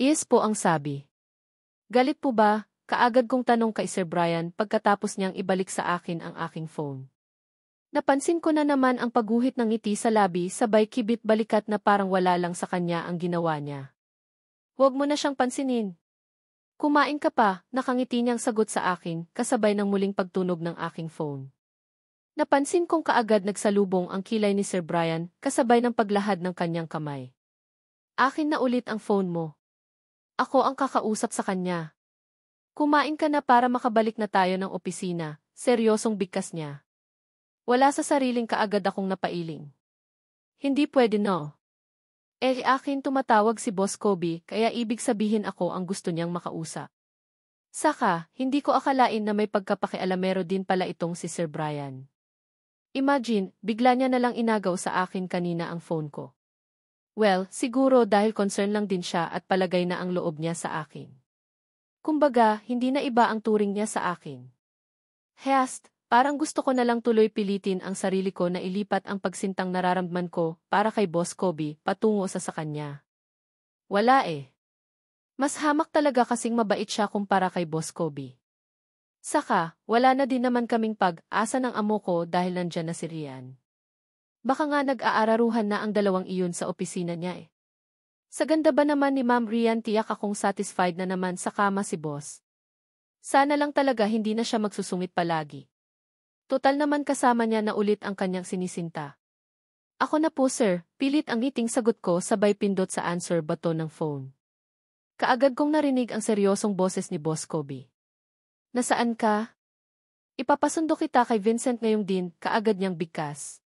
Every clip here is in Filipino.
Yes po ang sabi. Galit po ba? Kaagad kong tanong kay Sir Brian pagkatapos niyang ibalik sa akin ang aking phone. Napansin ko na naman ang pagguhit ng ngiti sa labi sabay kibit-balikat na parang wala lang sa kanya ang ginawa niya. Huwag mo na siyang pansinin. Kumain ka pa, nakangiti niyang sagot sa akin kasabay ng muling pagtunog ng aking phone. Napansin kong kaagad nagsalubong ang kilay ni Sir Brian kasabay ng paglahad ng kanyang kamay. Akin na ulit ang phone mo. Ako ang kakausap sa kanya. Kumain ka na para makabalik na tayo ng opisina, seryosong bigkas niya. Wala sa sariling kaagad akong napailing. Hindi pwede no. Akin tumatawag si Boss Kobe kaya ibig sabihin ako ang gusto niyang makausap. Saka, hindi ko akalain na may pagkapakialamero din pala itong si Sir Brian. Imagine, bigla niya nalang inagaw sa akin kanina ang phone ko. Well, siguro dahil concern lang din siya at palagay na ang loob niya sa akin. Kumbaga, hindi na iba ang turing niya sa akin. Hest, parang gusto ko na lang tuloy pilitin ang sarili ko na ilipat ang pagsintang nararamdaman ko para kay Boss Kobe patungo sa kanya. Wala eh. Mas hamak talaga kasing mabait siya kumpara kay Boss Kobe. Saka, wala na din naman kaming pag-asa ng amo ko dahil nandyan na si Rian. Baka nga nag-aararuhan na ang dalawang iyon sa opisina niya eh. Sa ganda ba naman ni Ma'am Rian tiyak akong satisfied na naman sa kama si Boss. Sana lang talaga hindi na siya magsusungit palagi. Total naman kasama niya na ulit ang kanyang sinisinta. Ako na po sir, pilit ang ngiting sagot ko sabay pindot sa answer button ng phone. Kaagad kong narinig ang seryosong boses ni Boss Kobe. Nasaan ka? Ipapasundo kita kay Vincent ngayong din, kaagad niyang bigkas.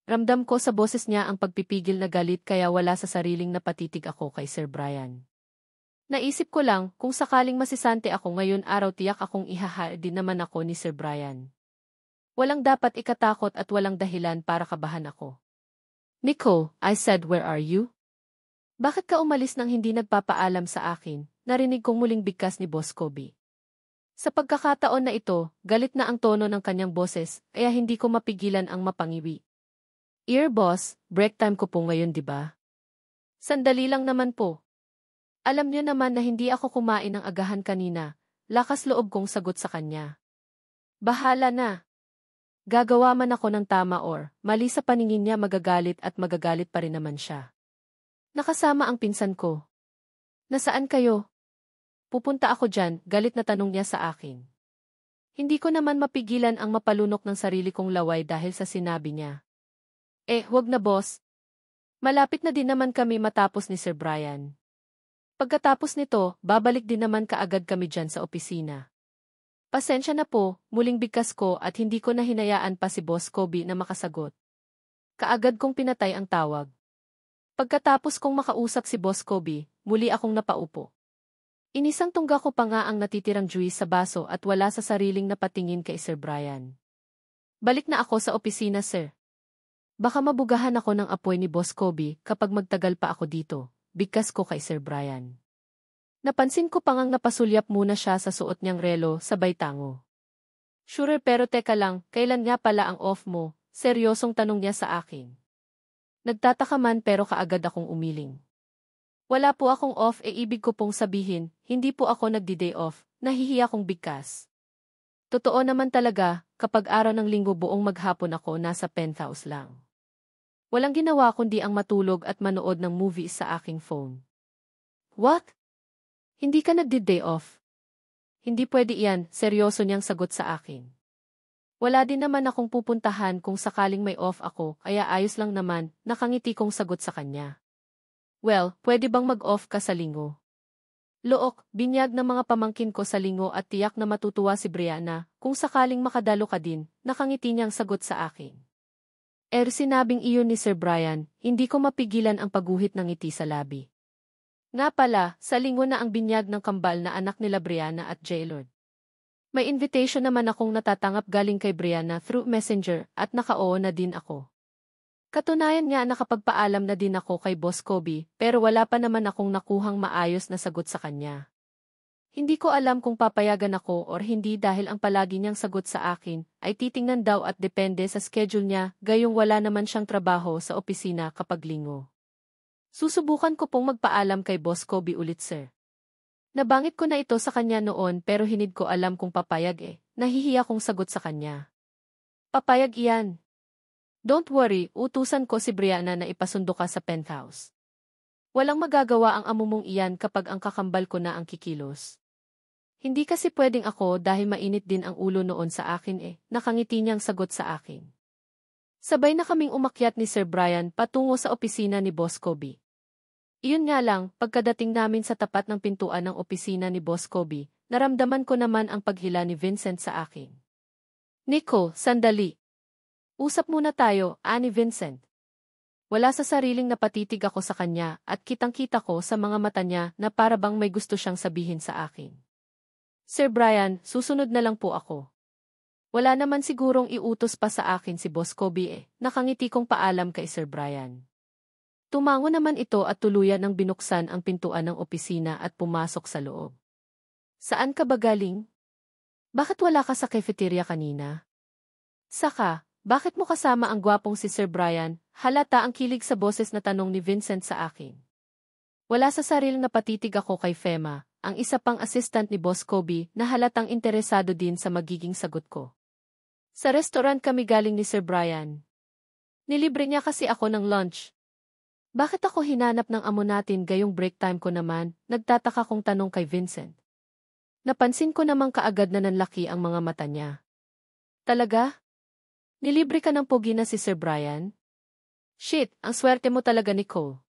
Ramdam ko sa boses niya ang pagpipigil na galit kaya wala sa sariling napatitig ako kay Sir Brian. Naisip ko lang, kung sakaling masisante ako ngayon araw tiyak akong ihaha din naman ako ni Sir Brian. Walang dapat ikatakot at walang dahilan para kabahan ako. Nico, I said where are you? Bakit ka umalis nang hindi nagpapaalam sa akin? Narinig kong muling bigkas ni Boss Kobe. Sa pagkakataon na ito, galit na ang tono ng kanyang boses, kaya hindi ko mapigilan ang mapangiwi. Boss, break time ko po ngayon di ba? Sandali lang naman po. Alam niyo naman na hindi ako kumain ng agahan kanina, lakas loob kong sagot sa kanya. Bahala na. Gagawa man ako ng tama or, mali sa paningin niya magagalit at magagalit pa rin naman siya. Nakasama ang pinsan ko. Nasaan kayo? Pupunta ako dyan, galit na tanong niya sa akin. Hindi ko naman mapigilan ang mapalunok ng sarili kong laway dahil sa sinabi niya. Huwag na boss. Malapit na din naman kami matapos ni Sir Brian. Pagkatapos nito, babalik din naman kaagad kami dyan sa opisina. Pasensya na po, muling bigkas ko at hindi ko na hinayaan pa si Boss Kobe na makasagot. Kaagad kong pinatay ang tawag. Pagkatapos kong makausap si Boss Kobe, muli akong napaupo. Inisang tungga ko pa nga ang natitirang juice sa baso at wala sa sariling napatingin kay Sir Brian. Balik na ako sa opisina sir. Baka mabugahan ako ng apoy ni Boss Kobe kapag magtagal pa ako dito, bigkas ko kay Sir Brian. Napansin ko pa ngang napasulyap muna siya sa suot niyang relo sabay tango. Sure pero teka lang, kailan nga pala ang off mo? Seryosong tanong niya sa akin. Nagtataka man pero kaagad akong umiling. Wala po akong off ibig ko pong sabihin, hindi po ako nagdi-day off, nahihiya kong bigkas. Totoo naman talaga, kapag araw ng linggo buong maghapon ako nasa penthouse lang. Walang ginawa kundi ang matulog at manood ng movies sa aking phone. What? Hindi ka nagdi-day off? Hindi pwede iyan, seryoso niyang sagot sa akin. Wala din naman akong pupuntahan kung sakaling may off ako, kaya ayos lang naman, nakangiti kong sagot sa kanya. Well, pwede bang mag-off ka sa linggo? Look, binyag ng mga pamangkin ko sa linggo at tiyak na matutuwa si Brianna, kung sakaling makadalo ka din, nakangiti niyang sagot sa akin. Sinabing iyon ni Sir Brian, hindi ko mapigilan ang pagguhit ng ngiti sa labi. Nga pala, sa linggo na ang binyag ng kambal na anak nila Brianna at Jaylord. May invitation naman akong natatanggap galing kay Brianna through Messenger at naka-oo na din ako. Katunayan nga nakapagpaalam na din ako kay Boss Kobe pero wala pa naman akong nakuhang maayos na sagot sa kanya. Hindi ko alam kung papayagan ako or hindi dahil ang palagi niyang sagot sa akin ay titingnan daw at depende sa schedule niya gayong wala naman siyang trabaho sa opisina kapag linggo. Susubukan ko pong magpaalam kay Boss Kobe ulit, sir. Nabangit ko na ito sa kanya noon pero hinid ko alam kung papayag eh. Nahihiya kong sagot sa kanya. Papayag iyan. Don't worry, utusan ko si Brianna na ipasundo ka sa penthouse. Walang magagawa ang amo mong iyan kapag ang kakambal ko na ang kikilos. Hindi kasi pwedeng ako dahil mainit din ang ulo noon sa akin eh. Nakangiti niyang sagot sa akin. Sabay na kaming umakyat ni Sir Brian patungo sa opisina ni Boss Kobe. Iyon nga lang, pagkadating namin sa tapat ng pintuan ng opisina ni Boss Kobe, naramdaman ko naman ang paghila ni Vincent sa akin. Nico, sandali. Usap muna tayo, ani Vincent. Wala sa sariling napatitig ako sa kanya at kitang-kita ko sa mga mata niya na para bang may gusto siyang sabihin sa akin. Sir Brian, susunod na lang po ako. Wala naman sigurong iutos pa sa akin si Boss Kobe eh. Nakangiti kong paalam kay Sir Brian. Tumango naman ito at tuluyan ng binuksan ang pintuan ng opisina at pumasok sa loob. Saan ka ba galing? Bakit wala ka sa cafeteria kanina? Saka, bakit mo kasama ang gwapong si Sir Brian? Halata ang kilig sa boses na tanong ni Vincent sa akin. Wala sa sariling napatitig ako kay Fema, ang isa pang assistant ni Boss Kobe na halatang interesado din sa magiging sagot ko. Sa restaurant kami galing ni Sir Brian. Nilibre niya kasi ako ng lunch. Bakit ako hinanap ng amo natin gayong break time ko naman? Nagtataka kong tanong kay Vincent. Napansin ko namang kaagad na nanlaki ang mga mata niya. Talaga? Nilibre ka ng pogi na si Sir Brian? Shit, ang swerte mo talaga, Nicole.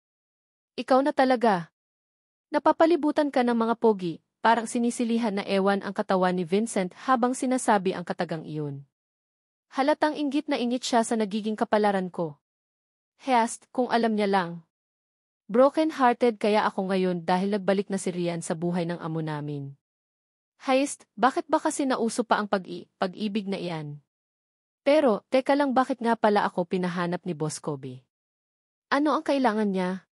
Ikaw na talaga. Napapalibutan ka ng mga pogi, parang sinisilihan na ewan ang katawan ni Vincent habang sinasabi ang katagang iyon. Halatang inggit na ingit siya sa nagiging kapalaran ko. Heast, kung alam niya lang. Broken-hearted kaya ako ngayon dahil nagbalik na si Rian sa buhay ng amo namin. Heist, bakit ba kasi nauso pa ang pag-ibig na iyan? Pero, teka lang, bakit nga pala ako pinahanap ni Boss Kobe? Ano ang kailangan niya?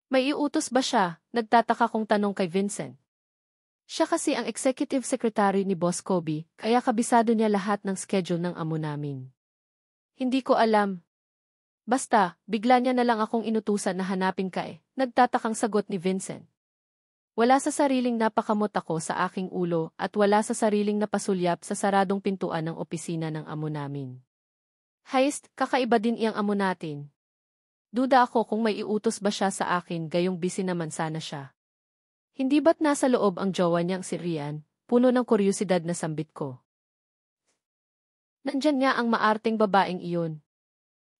May iutos ba siya? Nagtataka kong tanong kay Vincent. Siya kasi ang executive secretary ni Boss Kobe, kaya kabisado niya lahat ng schedule ng amo namin. Hindi ko alam. Basta, bigla niya na lang akong inutusan na hanapin ka eh. Nagtatakang sagot ni Vincent. Wala sa sariling napakamot ako sa aking ulo at wala sa sariling napasulyap sa saradong pintuan ng opisina ng amo namin. Heist, kakaiba din iyang amo natin. Duda ako kung may iutos ba siya sa akin gayong busy naman sana siya. Hindi ba't nasa loob ang jowa niyang si Rian? Puno ng kuryosidad na sambit ko. Nandyan nga ang maarting babaeng iyon.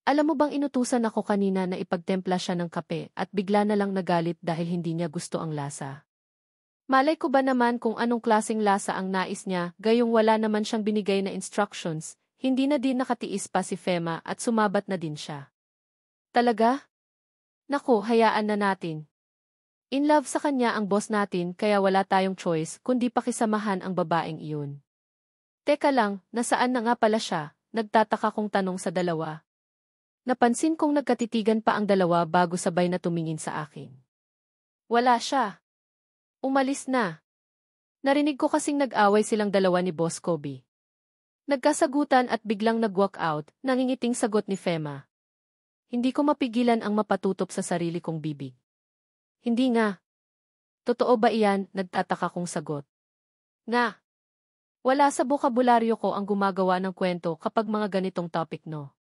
Alam mo bang inutusan ako kanina na ipagtempla siya ng kape at bigla na lang nagalit dahil hindi niya gusto ang lasa. Malay ko ba naman kung anong klaseng lasa ang nais niya, gayong wala naman siyang binigay na instructions, hindi na din nakatiis pa si Fema at sumabat na din siya. Talaga? Naku, hayaan na natin. In love sa kanya ang boss natin kaya wala tayong choice kundi pakisamahan ang babaeng iyon. Teka lang, nasaan na nga pala siya? Nagtataka kong tanong sa dalawa. Napansin kong nagkatitigan pa ang dalawa bago sabay na tumingin sa akin. Wala siya. Umalis na. Narinig ko kasing nag-away silang dalawa ni Boss Kobe. Nagkasagutan at biglang nag-walk out, nangingiting sagot ni Fema. Hindi ko mapigilan ang mapatutop sa sarili kong bibig. Hindi nga. Totoo ba iyan? Nagtataka kong sagot. Nga. Wala sa bokabularyo ko ang gumagawa ng kwento kapag mga ganitong topic no.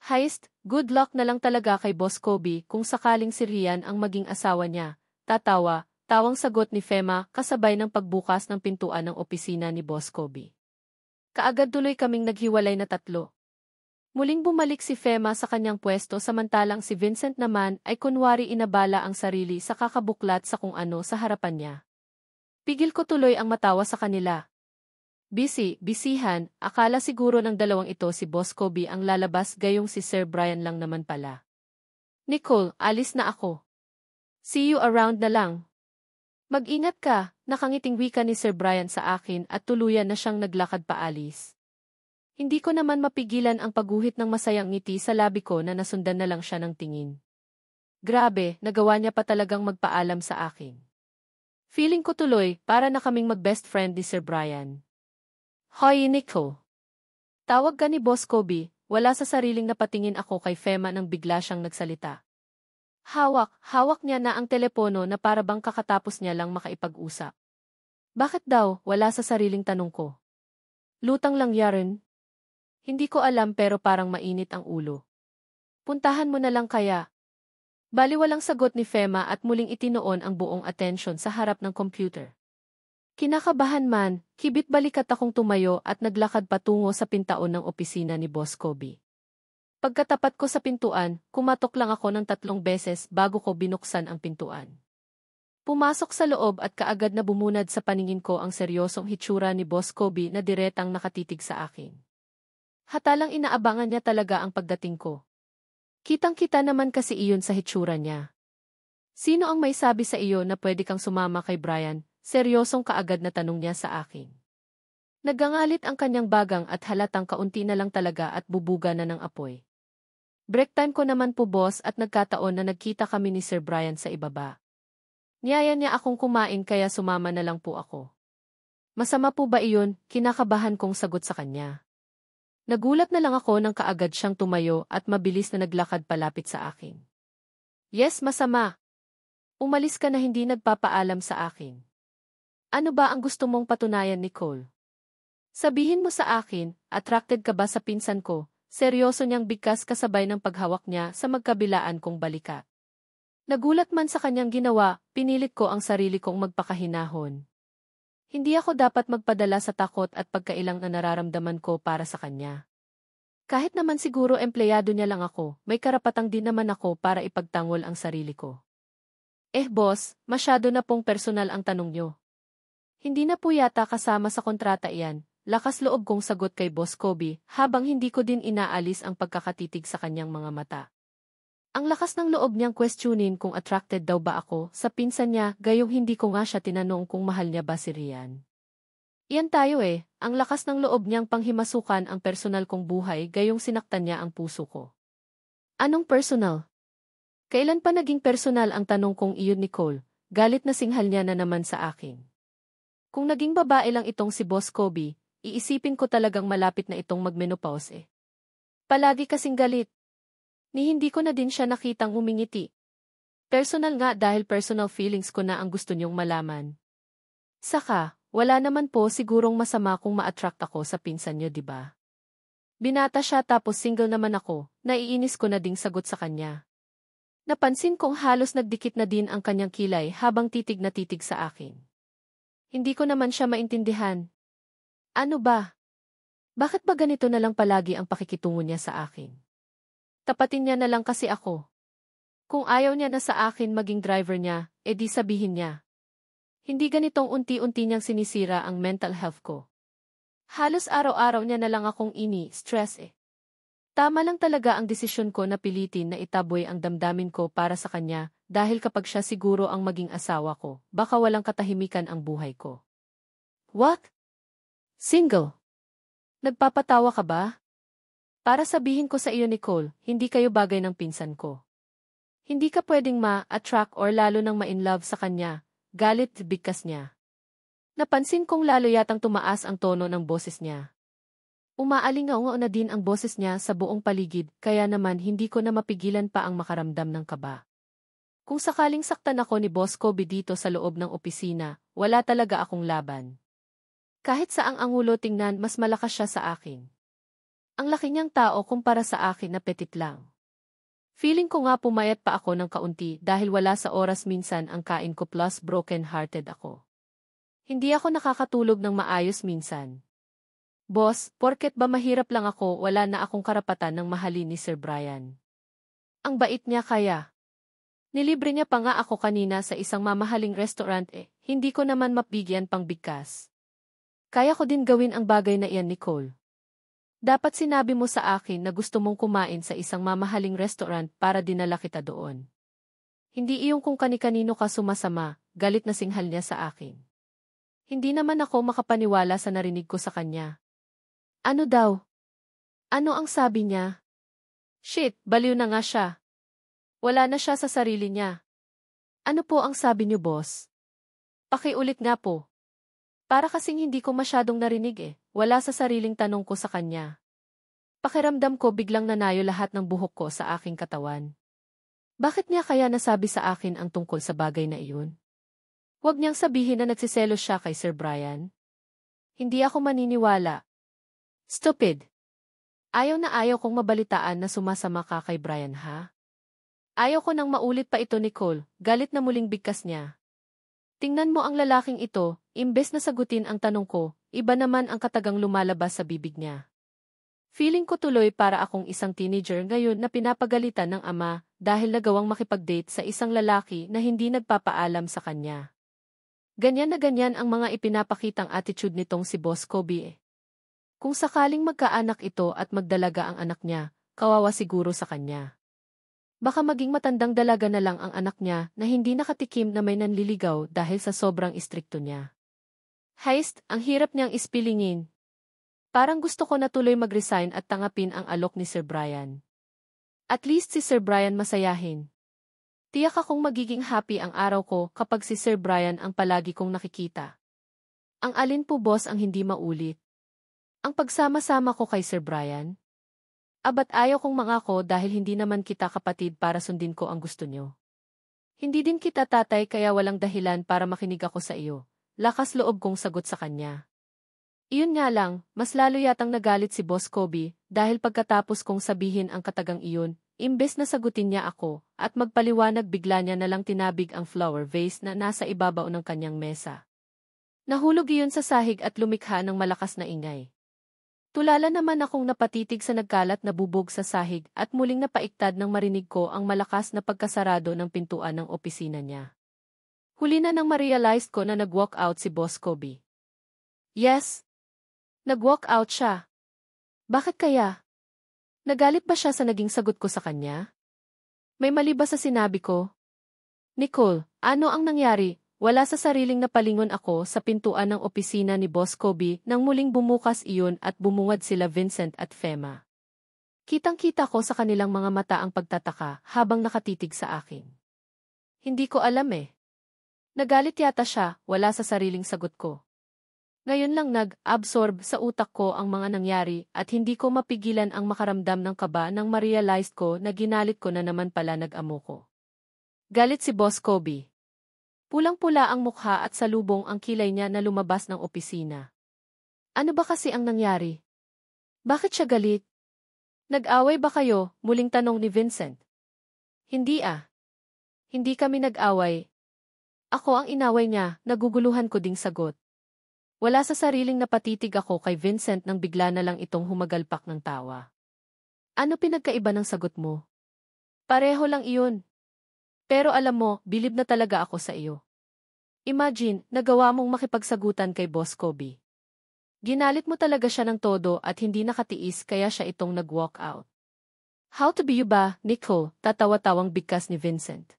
Heist, good luck na lang talaga kay Boss Kobe kung sakaling si Rian ang maging asawa niya. Tatawa, tawang sagot ni Fema kasabay ng pagbukas ng pintuan ng opisina ni Boss Kobe. Kaagad tuloy kaming naghiwalay na tatlo. Muling bumalik si Fema sa kanyang pwesto samantalang si Vincent naman ay kunwari inabala ang sarili sa kakabuklat sa kung ano sa harapan niya. Pigil ko tuloy ang matawa sa kanila. Bisihan, akala siguro ng dalawang ito si Boss Kobe ang lalabas gayong si Sir Brian lang naman pala. Nicole, alis na ako. See you around na lang. Mag-ingat ka, nakangiting wika ni Sir Brian sa akin at tuluyan na siyang naglakad paalis. Hindi ko naman mapigilan ang pagguhit ng masayang ngiti sa labi ko na nasundan na lang siya ng tingin. Grabe, nagawa niya pa talagang magpaalam sa akin. Feeling ko tuloy, para na kaming mag-best friend ni Sir Brian. Hoy, Nico. Tawag ka ni Boss Kobe, wala sa sariling napatingin ako kay Fema nang bigla siyang nagsalita. Hawak niya na ang telepono na para bang kakatapos niya lang makaipag-usap. Bakit daw, wala sa sariling tanong ko. Lutang lang yarin. Hindi ko alam pero parang mainit ang ulo. Puntahan mo na lang kaya. Baliwalang sagot ni Fema at muling itinoon ang buong atensyon sa harap ng computer. Kinakabahan man, kibit balikat akong tumayo at naglakad patungo sa pintaon ng opisina ni Boss Kobe. Pagkatapat ko sa pintuan, kumatok lang ako ng 3 beses bago ko binuksan ang pintuan. Pumasok sa loob at kaagad na bumunad sa paningin ko ang seryosong hitsura ni Boss Kobe na diretang nakatitig sa akin. Hatalang inaabangan niya talaga ang pagdating ko. Kitang-kita naman kasi iyon sa hitsura niya. Sino ang may sabi sa iyo na pwede kang sumama kay Brian? Seryosong kaagad na tanong niya sa akin. Nagangalit ang kanyang bagang at halatang kaunti na lang talaga at bubuga na ng apoy. Break time ko naman po boss at nagkataon na nagkita kami ni Sir Brian sa ibaba. Niyaya niya akong kumain kaya sumama na lang po ako. Masama po ba iyon? Kinakabahan kong sagot sa kanya. Nagulat na lang ako nang kaagad siyang tumayo at mabilis na naglakad palapit sa akin. Yes, masama. Umalis ka na hindi nagpapaalam sa akin. Ano ba ang gusto mong patunayan, Nicole? Sabihin mo sa akin, attracted ka ba sa pinsan ko? Seryoso niyang bigkas kasabay ng paghawak niya sa magkabilaan kong balikat. Nagulat man sa kanyang ginawa, pinilit ko ang sarili kong magpakahinahon. Hindi ako dapat magpadala sa takot at pagkailang na nararamdaman ko para sa kanya. Kahit naman siguro empleyado niya lang ako, may karapatang din naman ako para ipagtanggol ang sarili ko. Boss, masyado na pong personal ang tanong niyo. Hindi na po yata kasama sa kontrata iyan, lakas loob kong sagot kay Boss Kobe habang hindi ko din inaalis ang pagkakatitig sa kanyang mga mata. Ang lakas ng loob niyang questionin kung attracted daw ba ako sa pinsan niya gayong hindi ko nga siya tinanong kung mahal niya ba si Rian. Iyan tayo ang lakas ng loob niyang panghimasukan ang personal kong buhay gayong sinaktan niya ang puso ko. Anong personal? Kailan pa naging personal ang tanong kong iyon Nicole, galit na singhal niya na naman sa akin. Kung naging babae lang itong si Boss Kobe, iisipin ko talagang malapit na itong magmenopause. Palagi kasing galit. Ni hindi ko na din siya nakitang humingiti. Personal nga dahil personal feelings ko na ang gusto niyong malaman. Saka, wala naman po sigurong masama kung ma-attract ako sa pinsan niyo, diba? Binata siya tapos single naman ako, naiinis ko na ding sagot sa kanya. Napansin kong halos nagdikit na din ang kanyang kilay habang titig na titig sa akin. Hindi ko naman siya maintindihan. Ano ba? Bakit ba ganito na lang palagi ang pakikitungo niya sa akin? Tapatin niya na lang kasi ako. Kung ayaw niya na sa akin maging driver niya, edi sabihin niya. Hindi ganitong unti-unti niyang sinisira ang mental health ko. Halos araw-araw niya na lang akong stress. Tama lang talaga ang desisyon ko na pilitin na itaboy ang damdamin ko para sa kanya dahil kapag siya siguro ang maging asawa ko, baka walang katahimikan ang buhay ko. What? Single? Nagpapatawa ka ba? Para sabihin ko sa iyo Nicole, hindi kayo bagay ng pinsan ko. Hindi ka pwedeng ma-attract or lalo nang ma-inlove sa kanya, galit bigkas niya. Napansin kong lalo yatang tumaas ang tono ng boses niya. Umaalingaw na din ang boses niya sa buong paligid kaya naman hindi ko na mapigilan pa ang makaramdam ng kaba. Kung sakaling saktan ako ni Boss Kobe dito sa loob ng opisina, wala talaga akong laban. Kahit saang angulo tingnan mas malakas siya sa akin. Ang laki niyang tao kumpara sa akin na petit lang. Feeling ko nga pumayat pa ako ng kaunti dahil wala sa oras minsan ang kain ko plus broken-hearted ako. Hindi ako nakakatulog ng maayos minsan. Boss, porket ba mahirap lang ako wala na akong karapatan ng mahalin ni Sir Brian. Ang bait niya kaya. Nilibre niya pa nga ako kanina sa isang mamahaling restaurant hindi ko naman mapigyan pang bigkas. Kaya ko din gawin ang bagay na iyan Nicole. Dapat sinabi mo sa akin na gusto mong kumain sa isang mamahaling restaurant para dinala kita doon. Hindi iyong kung kani-kanino ka sumasama, galit na singhal niya sa akin. Hindi naman ako makapaniwala sa narinig ko sa kanya. Ano daw? Ano ang sabi niya? Shit, baliw na nga siya. Wala na siya sa sarili niya. Ano po ang sabi niyo, boss? Pakiulit nga po. Para kasing hindi ko masyadong narinig wala sa sariling tanong ko sa kanya. Pakiramdam ko biglang nanayo lahat ng buhok ko sa aking katawan. Bakit niya kaya nasabi sa akin ang tungkol sa bagay na iyon? Huwag niyang sabihin na nagsiselos siya kay Sir Brian. Hindi ako maniniwala. Stupid. Ayaw na ayaw kong mabalitaan na sumasama ka kay Brian, ha? Ayaw ko nang maulit pa ito, Nicole. Galit na muling bigkas niya. Tingnan mo ang lalaking ito, imbes na sagutin ang tanong ko, iba naman ang katagang lumalabas sa bibig niya. Feeling ko tuloy para akong isang teenager ngayon na pinapagalitan ng ama dahil nagawang makipag-date sa isang lalaki na hindi nagpapaalam sa kanya. Ganyan na ganyan ang mga ipinapakitang attitude nitong si Boss Kobe eh. Kung sakaling magkaanak ito at magdalaga ang anak niya, kawawa siguro sa kanya. Baka maging matandang dalaga na lang ang anak niya na hindi nakatikim na may nanliligaw dahil sa sobrang istrikto niya. Heist, ang hirap niyang ispilingin. Parang gusto ko na tuloy mag-resign at tangapin ang alok ni Sir Brian. At least si Sir Brian masayahin. Tiyak akong magiging happy ang araw ko kapag si Sir Brian ang palagi kong nakikita. Ang alin po boss ang hindi maulit? Ang pagsama-sama ko kay Sir Brian? Abat ayaw kong mangako dahil hindi naman kita kapatid para sundin ko ang gusto niyo. Hindi din kita tatay kaya walang dahilan para makinig ako sa iyo. Lakas loob kong sagot sa kanya. Iyon nga lang, mas lalo yatang nagalit si Boss Kobe dahil pagkatapos kong sabihin ang katagang iyon, imbes na sagutin niya ako at magpaliwanag bigla niya na lang tinabig ang flower vase na nasa ibabaw ng kanyang mesa. Nahulog iyon sa sahig at lumikha ng malakas na ingay. Tulala naman akong napatitig sa nagkalat na bubog sa sahig at muling napaiktad nang marinig ko ang malakas na pagkasarado ng pintuan ng opisina niya. Huli na nang ma-realize ko na nag-walk out si Boss Kobe. Yes! Nag-walk out siya. Bakit kaya? Nagalit ba siya sa naging sagot ko sa kanya? May mali ba sa sinabi ko? Nicole, ano ang nangyari? Wala sa sariling napalingon ako sa pintuan ng opisina ni Boss Kobe nang muling bumukas iyon at bumungad sila Vincent at Fema. Kitang-kita ko sa kanilang mga mata ang pagtataka habang nakatitig sa akin. Hindi ko alam eh. Nagalit yata siya, wala sa sariling sagot ko. Ngayon lang nag-absorb sa utak ko ang mga nangyari at hindi ko mapigilan ang makaramdam ng kaba nang ma-realize ko na ginalit ko na naman pala nag-amo ko. Galit si Boss Kobe. Pulang-pula ang mukha at salubong ang kilay niya na lumabas ng opisina. Ano ba kasi ang nangyari? Bakit siya galit? Nag-away ba kayo? Muling tanong ni Vincent. Hindi ah. Hindi kami nag-away. Ako ang inaway niya, naguguluhan ko ding sagot. Wala sa sariling napatitig ako kay Vincent nang bigla na lang itong humagalpak ng tawa. Ano pinagkaiba ng sagot mo? Pareho lang iyon. Pero alam mo, bilib na talaga ako sa iyo. Imagine, nagawa mong makipagsagutan kay Boss Kobe. Ginalit mo talaga siya ng todo at hindi nakatiis kaya siya itong nag-walk out. How to be you ba, Nicole? Tatawa-tawang bigkas ni Vincent.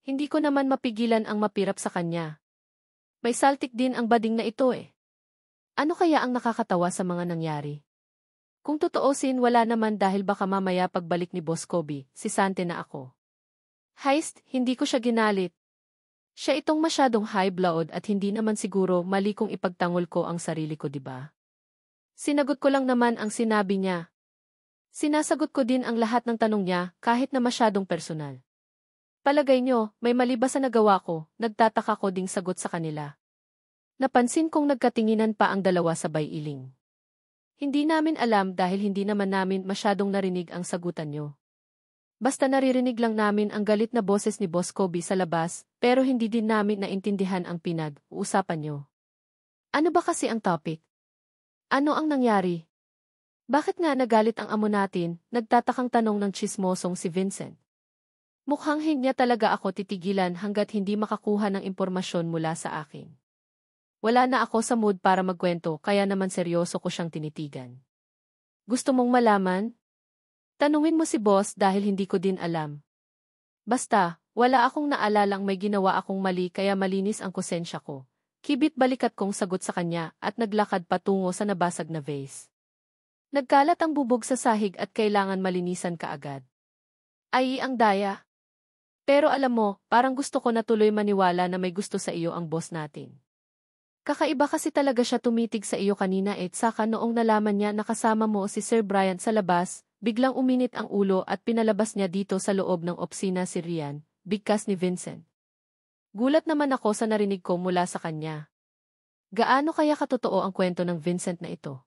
Hindi ko naman mapigilan ang mapirap sa kanya. May saltik din ang bading na ito eh. Ano kaya ang nakakatawa sa mga nangyari? Kung totoosin wala naman dahil baka mamaya pagbalik ni Boss Kobe, sisante na ako. Heist, hindi ko siya ginalit. Siya itong masyadong high blood at hindi naman siguro mali kung ipagtanggol ko ang sarili ko, diba? Sinagot ko lang naman ang sinabi niya. Sinasagot ko din ang lahat ng tanong niya kahit na masyadong personal. Palagay nyo, may mali ba sa nagawa ko? Nagtataka ko ding sagot sa kanila. Napansin kong nagkatinginan pa ang dalawa sabay iling. Hindi namin alam dahil hindi naman namin masyadong narinig ang sagutan nyo. Basta naririnig lang namin ang galit na boses ni Boss Kobe sa labas, pero hindi din namin naintindihan ang pinag-uusapan nyo. Ano ba kasi ang topic? Ano ang nangyari? Bakit nga nagalit ang amo natin? Nagtatakang tanong ng tsismosong si Vincent. Mukhang hindi niya talaga ako titigilan hanggat hindi makakuha ng impormasyon mula sa akin. Wala na ako sa mood para magkwento kaya naman seryoso ko siyang tinitigan. Gusto mong malaman? Tanungin mo si boss dahil hindi ko din alam. Basta, wala akong naalalang may ginawa akong mali kaya malinis ang konsensya ko. Kibit balikat kong sagot sa kanya at naglakad patungo sa nabasag na vase. Nagkalat ang bubog sa sahig at kailangan malinisan kaagad. Ay, ang daya. Pero alam mo, parang gusto ko na tuloy maniwala na may gusto sa iyo ang boss natin. Kakaiba kasi talaga siya tumitig sa iyo kanina saka noong nalaman niya na kasama mo si Sir Brian sa labas, Biglang uminit ang ulo at pinalabas niya dito sa loob ng opisina si Rian, bigkas ni Vincent. Gulat naman ako sa narinig ko mula sa kanya. Gaano kaya katotoo ang kwento ng Vincent na ito?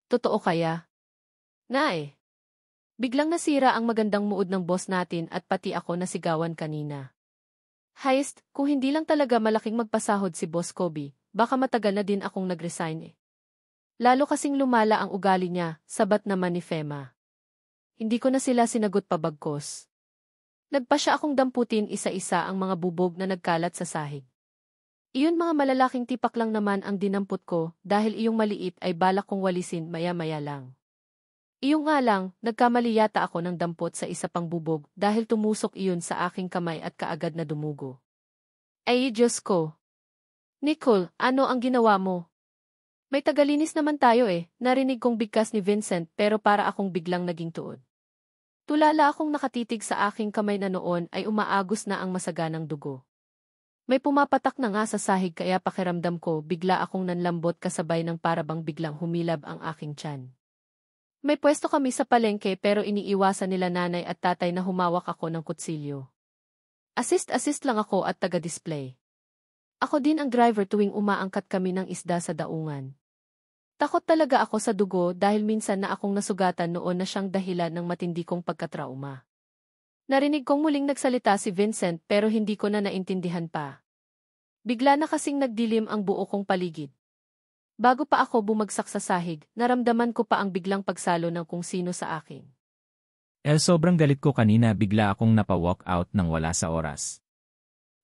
Totoo kaya? Nae. Biglang nasira ang magandang mood ng boss natin at pati ako nasigawan kanina. Heist, kung hindi lang talaga malaking magpasahod si Boss Kobe, baka matagal na din akong nag-resign eh. Lalo kasing lumala ang ugali niya, sabat naman ni Fema. Hindi ko na sila sinagot pabagkos. Nagpa siya akong damputin isa-isa ang mga bubog na nagkalat sa sahig. Iyon mga malalaking tipak lang naman ang dinampot ko dahil iyong maliit ay balak kong walisin maya-maya lang. Iyong nga lang, nagkamali yata ako ng dampot sa isa pang bubog dahil tumusok iyon sa aking kamay at kaagad na dumugo. Ay, Diyos ko! Nicole, ano ang ginawa mo? May tagalinis naman tayo eh, narinig kong bigkas ni Vincent pero para akong biglang naging tuod. Tulala akong nakatitig sa aking kamay na noon ay umaagos na ang masaganang dugo. May pumapatak na nga sa sahig kaya pakiramdam ko bigla akong nanlambot kasabay ng parabang biglang humilab ang aking tiyan. May pwesto kami sa palengke pero iniiwasan nila nanay at tatay na humawak ako ng kutsilyo. Assist lang ako at taga-display. Ako din ang driver tuwing umaangkat kami ng isda sa daungan. Takot talaga ako sa dugo dahil minsan na akong nasugatan noon na siyang dahilan ng matindi kong pagkatrauma. Narinig kong muling nagsalita si Vincent pero hindi ko na naintindihan pa. Bigla na kasing nagdilim ang buo kong paligid. Bago pa ako bumagsak sa sahig, naramdaman ko pa ang biglang pagsalo ng kung sino sa akin. Sobrang galit ko kanina bigla akong napa-walk out nang wala sa oras.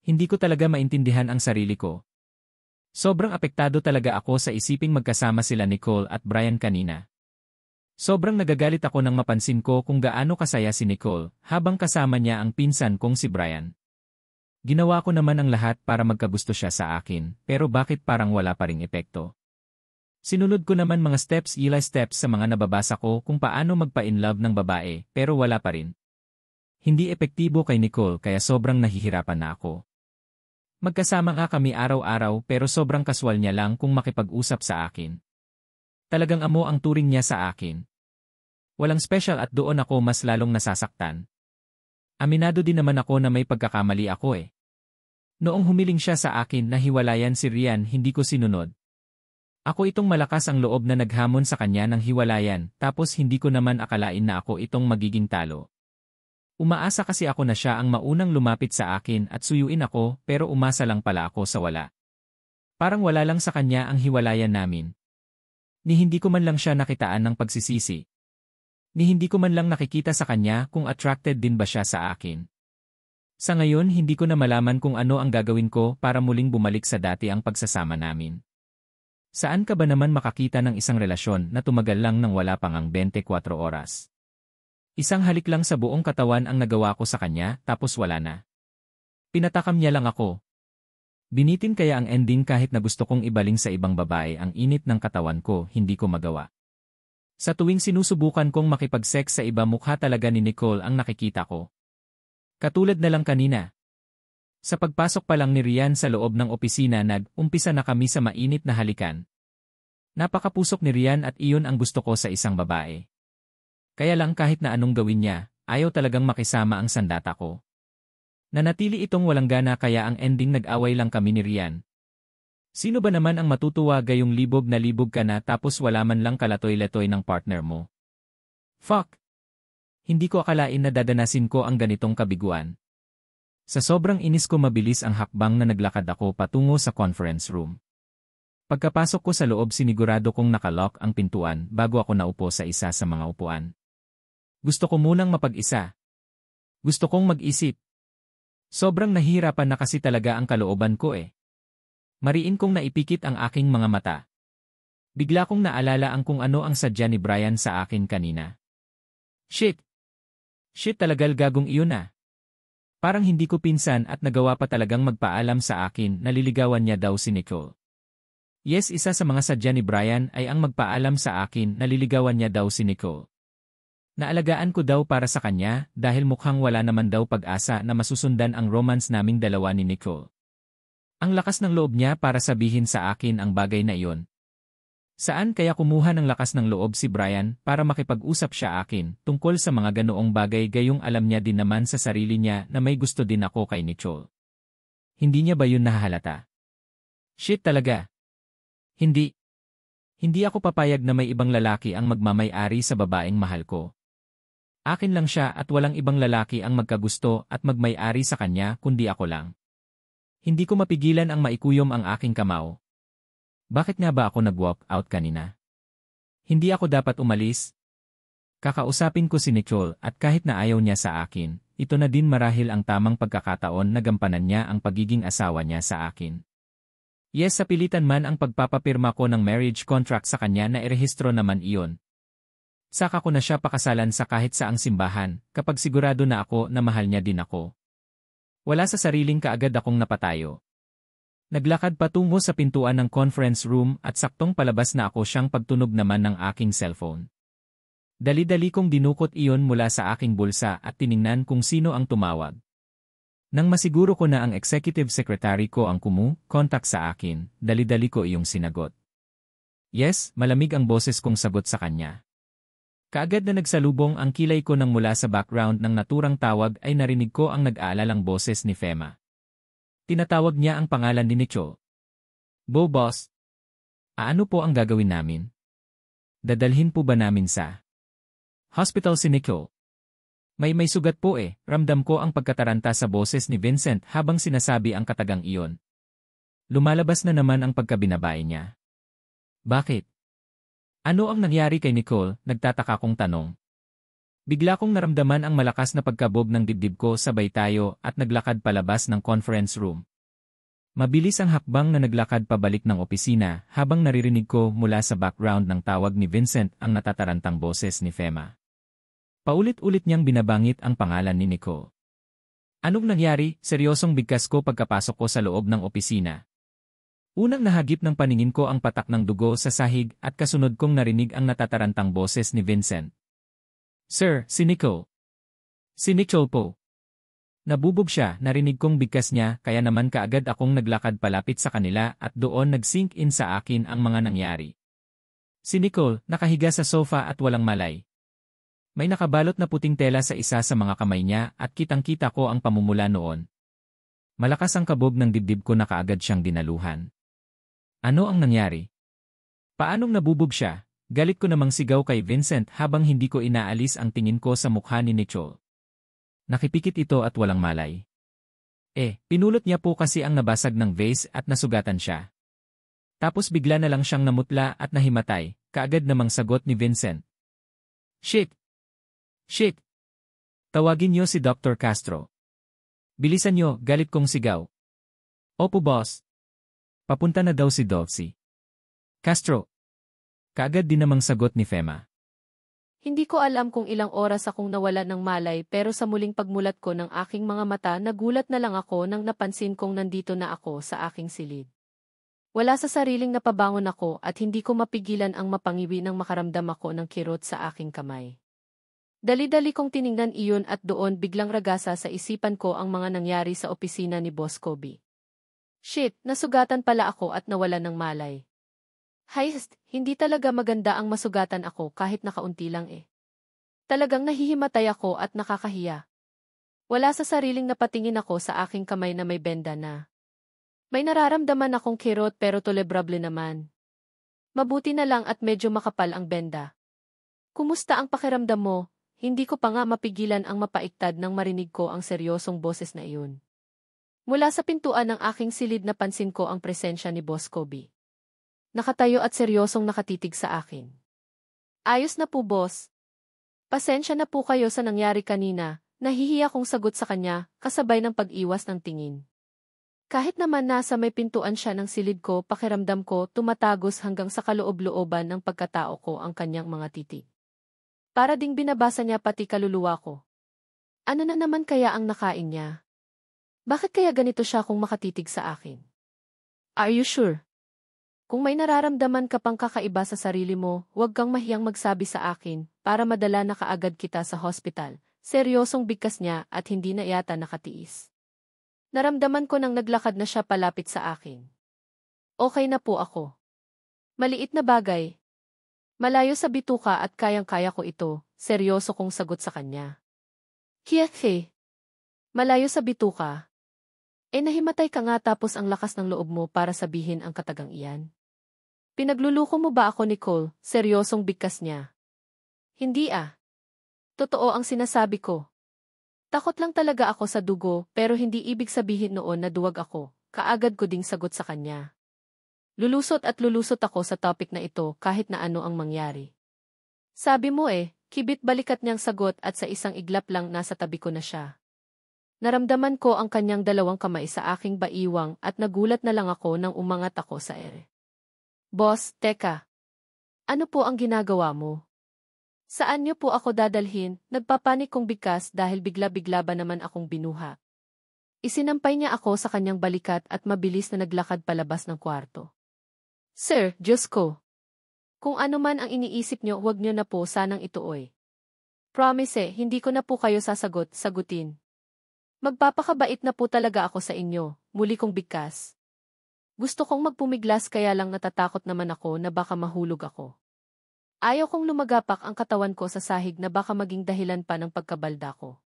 Hindi ko talaga maintindihan ang sarili ko. Sobrang apektado talaga ako sa isiping magkasama sila Nicole at Brian kanina. Sobrang nagagalit ako nang mapansin ko kung gaano kasaya si Nicole habang kasama niya ang pinsan kong si Brian. Ginawa ko naman ang lahat para magkagusto siya sa akin, pero bakit parang wala pa ring epekto? Sinunod ko naman mga steps sa mga nababasa ko kung paano magpa-in-love ng babae, pero wala pa rin. Hindi epektibo kay Nicole kaya sobrang nahihirapan na ako. Magkasama nga kami araw-araw pero sobrang kaswal niya lang kung makipag-usap sa akin. Talagang amo ang turing niya sa akin. Walang special at doon ako mas lalong nasasaktan. Aminado din naman ako na may pagkakamali ako eh. Noong humiling siya sa akin na hiwalayan si Rian hindi ko sinunod. Ako itong malakas ang loob na naghamon sa kanya ng hiwalayan, tapos hindi ko naman akalain na ako itong magiging talo. Umaasa kasi ako na siya ang maunang lumapit sa akin at suyuin ako pero umasa lang pala ako sa wala. Parang wala lang sa kanya ang hiwalayan namin. Ni hindi ko man lang siya nakitaan ng pagsisisi. Ni hindi ko man lang nakikita sa kanya kung attracted din ba siya sa akin. Sa ngayon hindi ko na malaman kung ano ang gagawin ko para muling bumalik sa dati ang pagsasama namin. Saan ka ba naman makakita ng isang relasyon na tumagal lang ng wala pang ang 24 oras? Isang halik lang sa buong katawan ang nagawa ko sa kanya tapos wala na. Pinatakam niya lang ako. Binitin kaya ang ending kahit na gusto kong ibaling sa ibang babae ang init ng katawan ko hindi ko magawa. Sa tuwing sinusubukan kong makipag-sex sa iba mukha talaga ni Nicole ang nakikita ko. Katulad na lang kanina. Sa pagpasok pa lang ni Rian sa loob ng opisina nag-umpisa na kami sa mainit na halikan. Napakapusok ni Rian at iyon ang gusto ko sa isang babae. Kaya lang kahit na anong gawin niya, ayaw talagang makisama ang sandata ko. Nanatili itong walang gana kaya ang ending nag-away lang kami ni Rian. Sino ba naman ang matutuwa gayong libog na libog ka na tapos wala man lang kalatoy-latoy ng partner mo? Fuck! Hindi ko akalain na dadanasin ko ang ganitong kabiguan. Sa sobrang inis ko mabilis ang hakbang na naglakad ako patungo sa conference room. Pagkapasok ko sa loob sinigurado kong nakalock ang pintuan bago ako naupo sa isa sa mga upuan. Gusto ko munang mapag-isa. Gusto kong mag-isip. Sobrang nahihirapan na kasi talaga ang kalooban ko eh. Mariin kong naipikit ang aking mga mata. Bigla kong naalala ang kung ano ang sadya ni Brian sa akin kanina. Shit! Shit talagal gagong iyon ah. Parang hindi ko pinsan at nagawa pa talagang magpaalam sa akin na liligawan niya daw si Nicole. Yes, isa sa mga sadya ni Brian ay ang magpaalam sa akin na liligawan niya daw si Nicole. Naalagaan ko daw para sa kanya dahil mukhang wala naman daw pag-asa na masusundan ang romance naming dalawa ni Nicole. Ang lakas ng loob niya para sabihin sa akin ang bagay na iyon. Saan kaya kumuha ng lakas ng loob si Brian para makipag-usap siya akin tungkol sa mga ganoong bagay gayong alam niya din naman sa sarili niya na may gusto din ako kay Nicole. Hindi niya ba yun nahahalata? Shit talaga. Hindi. Hindi ako papayag na may ibang lalaki ang magmamay-ari sa babaeng mahal ko. Akin lang siya at walang ibang lalaki ang magkagusto at magmay-ari sa kanya kundi ako lang. Hindi ko mapigilan ang maikuyom ang aking kamao. Bakit nga ba ako nag-walk out kanina? Hindi ako dapat umalis? Kakausapin ko si Nicole at kahit na ayaw niya sa akin, ito na din marahil ang tamang pagkakataon na gampanan niya ang pagiging asawa niya sa akin. Yes, sa pilitan man ang pagpapapirma ko ng marriage contract sa kanya na irehistro naman iyon. Saka ko na siya pakasalan sa kahit saang simbahan kapag sigurado na ako na mahal niya din ako. Wala sa sariling kaagad akong napatayo. Naglakad patungo sa pintuan ng conference room at saktong palabas na ako siyang pagtunog naman ng aking cellphone. Dali-dali kong dinukot iyon mula sa aking bulsa at tiningnan kung sino ang tumawag. Nang masiguro ko na ang executive secretary ko ang kontak sa akin, dali-dali ko iyong sinagot. Yes, malamig ang boses kong sagot sa kanya. Kaagad na nagsalubong ang kilay ko nang mula sa background ng naturang tawag ay narinig ko ang nag-aalalang boses ni Fema. Tinatawag niya ang pangalan ni Nicole. Boss. Ano po ang gagawin namin? Dadalhin po ba namin sa hospital si Nicole? May sugat po ramdam ko ang pagkataranta sa boses ni Vincent habang sinasabi ang katagang iyon. Lumalabas na naman ang pagkabinabae niya. Bakit? Ano ang nangyari kay Nicole? Nagtataka kong tanong. Bigla kong naramdaman ang malakas na pagkabog ng dibdib ko sabay tayo at naglakad palabas ng conference room. Mabilis ang hakbang na naglakad pabalik ng opisina habang naririnig ko mula sa background ng tawag ni Vincent ang natatarantang boses ni Fema. Paulit-ulit niyang binabangit ang pangalan ni Nicole. Anong nangyari? Seryosong bigkas ko pagkapasok ko sa loob ng opisina. Unang nahagip ng paningin ko ang patak ng dugo sa sahig at kasunod kong narinig ang natatarantang boses ni Vincent. Sir, si Nicole. Si Nicole po. Nabubog siya, narinig kong bigkas niya kaya naman kaagad akong naglakad palapit sa kanila at doon nag-sink in sa akin ang mga nangyari. Si Nicole, nakahiga sa sofa at walang malay. May nakabalot na puting tela sa isa sa mga kamay niya at kitang-kita ko ang pamumula noon. Malakas ang kabog ng dibdib ko na kaagad siyang dinaluhan. Ano ang nangyari? Paanong nabubog siya? Galit ko namang sigaw kay Vincent habang hindi ko inaalis ang tingin ko sa mukha ni Nicole. Nakipikit ito at walang malay. Pinulot niya po kasi ang nabasag ng vase at nasugatan siya. Tapos bigla na lang siyang namutla at nahimatay, kaagad namang sagot ni Vincent. Shit! Shit! Tawagin niyo si Dr. Castro. Bilisan niyo, galit kong sigaw. Opo boss. Papunta na daw si Dulcie. Castro. Kaagad din namang sagot ni Fema. Hindi ko alam kung ilang oras akong nawala ng malay pero sa muling pagmulat ko ng aking mga mata nagulat na lang ako nang napansin kong nandito na ako sa aking silid. Wala sa sariling napabangon ako at hindi ko mapigilan ang mapangiwi nang makaramdam ako ng kirot sa aking kamay. Dali-dali kong tiningnan iyon at doon biglang ragasa sa isipan ko ang mga nangyari sa opisina ni Boss Kobe. Shit, nasugatan pala ako at nawalan ng malay. Heist, hindi talaga maganda ang masugatan ako kahit nakaunti lang Talagang nahihimatay ako at nakakahiya. Wala sa sariling napatingin ako sa aking kamay na may benda na. May nararamdaman akong kirot pero tolerable naman. Mabuti na lang at medyo makapal ang benda. Kumusta ang pakiramdam mo? Hindi ko pa nga mapigilan ang mapaiktad nang marinig ko ang seryosong boses na iyon. Mula sa pintuan ng aking silid napansin ko ang presensya ni Boss Kobe. Nakatayo at seryosong nakatitig sa akin. Ayos na po boss. Pasensya na po kayo sa nangyari kanina, nahihiya kong sagot sa kanya, kasabay ng pag-iwas ng tingin. Kahit naman nasa may pintuan siya ng silid ko, pakiramdam ko tumatagos hanggang sa kaloob-looban ng pagkatao ko ang kanyang mga titig. Para ding binabasa niya pati kaluluwa ko. Ano na naman kaya ang nakain niya? Bakit kaya ganito siya kung makatitig sa akin? Are you sure? Kung may nararamdaman ka pang kakaiba sa sarili mo, huwag kang mahiyang magsabi sa akin para madala na kaagad kita sa hospital. Seryosong bigkas niya at hindi na yata nakatiis. Naramdaman ko nang naglakad na siya palapit sa akin. Okay na po ako. Maliit na bagay. Malayo sa bituka at kayang-kaya ko ito, seryoso kong sagot sa kanya. Kiethe. Malayo sa bituka. Nahimatay ka nga tapos ang lakas ng loob mo para sabihin ang katagang iyan. Pinagluluko mo ba ako, Nicole? Seryosong bigkas niya. Hindi ah. Totoo ang sinasabi ko. Takot lang talaga ako sa dugo pero hindi ibig sabihin noon na duwag ako. Kaagad ko ding sagot sa kanya. Lulusot at lulusot ako sa topic na ito kahit na ano ang mangyari. Sabi mo kibit balikat niyang sagot at sa isang iglap lang nasa tabi ko na siya. Naramdaman ko ang kanyang dalawang kamay sa aking baiwang at nagulat na lang ako nang umangat ako sa ere. Boss, teka. Ano po ang ginagawa mo? Saan niyo po ako dadalhin? Nagpapanik kong bigkas dahil bigla-bigla ba naman akong binuha. Isinampay niya ako sa kanyang balikat at mabilis na naglakad palabas ng kwarto. Sir, Diyos ko. Kung ano man ang iniisip niyo, huwag niyo na po sanang ituoy. Promise hindi ko na po kayo sagutin. Magpapakabait na po talaga ako sa inyo, muli kong bigkas. Gusto kong magpumiglas kaya lang natatakot naman ako na baka mahulog ako. Ayaw kong lumagapak ang katawan ko sa sahig na baka maging dahilan pa ng pagkabalda ko.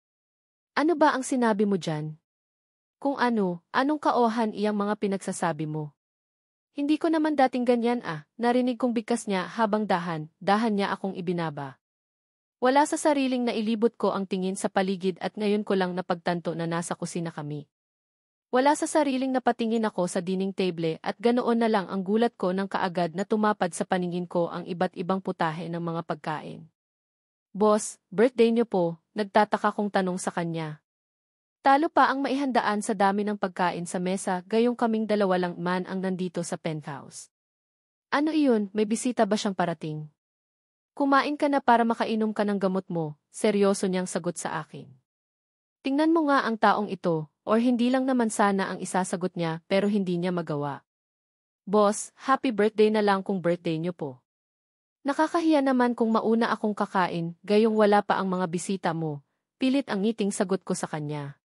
Ano ba ang sinabi mo dyan? Kung anong kaohan iyang mga pinagsasabi mo? Hindi ko naman dating ganyan narinig kong bigkas niya habang dahan niya akong ibinaba. Wala sa sariling nailibot ko ang tingin sa paligid at ngayon ko lang napagtanto na nasa kusina kami. Wala sa sariling napatingin ako sa dining table at ganoon na lang ang gulat ko nang kaagad na tumapad sa paningin ko ang iba't ibang putahe ng mga pagkain. Boss, birthday niyo po, nagtataka kong tanong sa kanya. Talo pa ang maihandaan sa dami ng pagkain sa mesa gayong kaming dalawa lang man ang nandito sa penthouse. Ano iyon, may bisita ba siyang parating? Kumain ka na para makainom ka ng gamot mo, seryoso niyang sagot sa akin. Tingnan mo nga ang taong ito, or hindi lang naman sana ang isasagot niya pero hindi niya magawa. Boss, happy birthday na lang kung birthday niyo po. Nakakahiya naman kung mauna akong kakain, gayong wala pa ang mga bisita mo, pilit ang ngiting sagot ko sa kanya.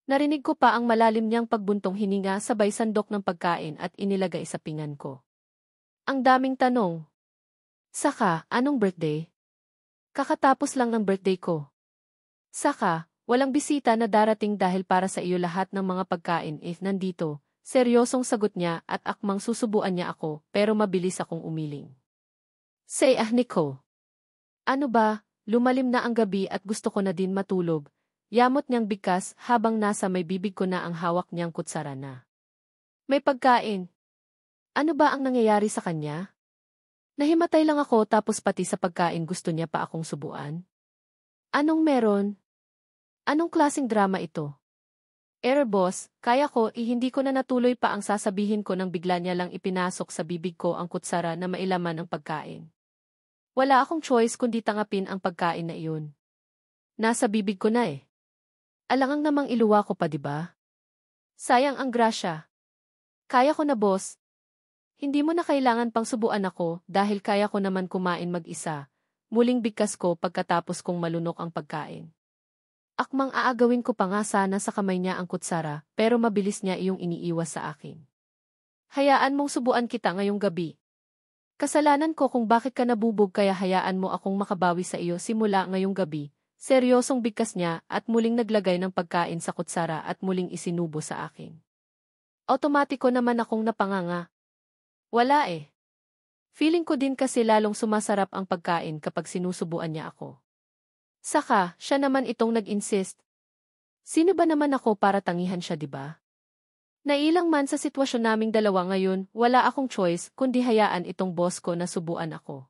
Narinig ko pa ang malalim niyang pagbuntong hininga sabay sandok ng pagkain at inilagay sa pinggan ko. Ang daming tanong. Saka, anong birthday? Kakatapos lang ng birthday ko. Saka, walang bisita na darating dahil para sa iyo lahat ng mga pagkain nandito, seryosong sagot niya at akmang susubuan niya ako pero mabilis akong umiling. Say Nico. Ano ba, lumalim na ang gabi at gusto ko na din matulog, yamot niyang bigkas habang nasa may bibig ko na ang hawak niyang kutsara na. May pagkain. Ano ba ang nangyayari sa kanya? Nahimatay lang ako tapos pati sa pagkain gusto niya pa akong subuan? Anong meron? Anong klaseng drama ito? Boss, kaya ko hindi ko na natuloy pa ang sasabihin ko nang bigla niya lang ipinasok sa bibig ko ang kutsara na mailaman ng pagkain. Wala akong choice kundi tangapin ang pagkain na iyon. Nasa bibig ko na Alangang namang iluwa ko pa diba? Sayang ang grasya. Kaya ko na boss. Hindi mo na kailangan pang subuan ako dahil kaya ko naman kumain mag-isa. Muling bigkas ko pagkatapos kong malunok ang pagkain. Akmang aagawin ko pa nga sana sa kamay niya ang kutsara pero mabilis niya iyong iniiwas sa akin. Hayaan mong subuan kita ngayong gabi. Kasalanan ko kung bakit ka nabubog kaya hayaan mo akong makabawi sa iyo simula ngayong gabi. Seryosong bigkas niya at muling naglagay ng pagkain sa kutsara at muling isinubo sa akin. Otomatiko naman akong napanganga. Wala Feeling ko din kasi lalong sumasarap ang pagkain kapag sinusubuan niya ako. Saka, siya naman itong nag-insist. Sino ba naman ako para tangihan siya diba? Nailang man sa sitwasyon naming dalawa ngayon, wala akong choice kundi hayaan itong boss ko na subuan ako.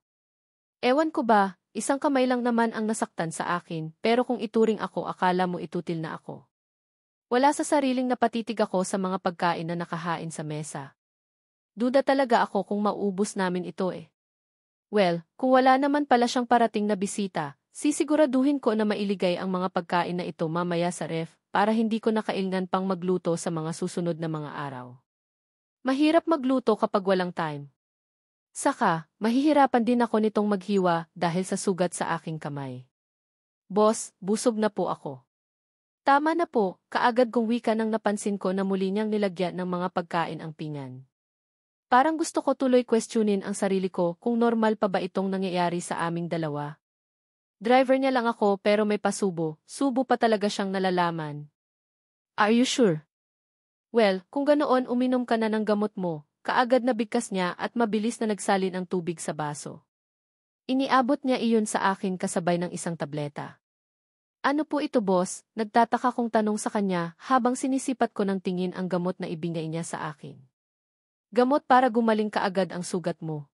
Ewan ko ba, isang kamay lang naman ang nasaktan sa akin pero kung ituring ako akala mo itutil na ako. Wala sa sariling napatitig ako sa mga pagkain na nakahain sa mesa. Duda talaga ako kung mauubos namin ito Well, kung wala naman pala siyang parating na bisita, sisiguraduhin ko na mailigay ang mga pagkain na ito mamaya sa ref para hindi ko nakailngan pang magluto sa mga susunod na mga araw. Mahirap magluto kapag walang time. Saka, mahihirapan din ako nitong maghiwa dahil sa sugat sa aking kamay. Boss, busog na po ako. Tama na po, kaagad kong wika nang napansin ko na muli niyang nilagyan ng mga pagkain ang pinggan. Parang gusto ko tuloy questionin ang sarili ko kung normal pa ba itong nangyayari sa aming dalawa. Driver niya lang ako pero may pasubo, subo pa talaga siyang nalalaman. Are you sure? Well, kung ganoon uminom ka na ng gamot mo, kaagad na bigkas niya at mabilis na nagsalin ang tubig sa baso. Iniabot niya iyon sa akin kasabay ng isang tableta. Ano po ito boss? Nagtataka kong tanong sa kanya habang sinisipat ko ng tingin ang gamot na ibigay niya sa akin. Gamot para gumaling kaagad ang sugat mo.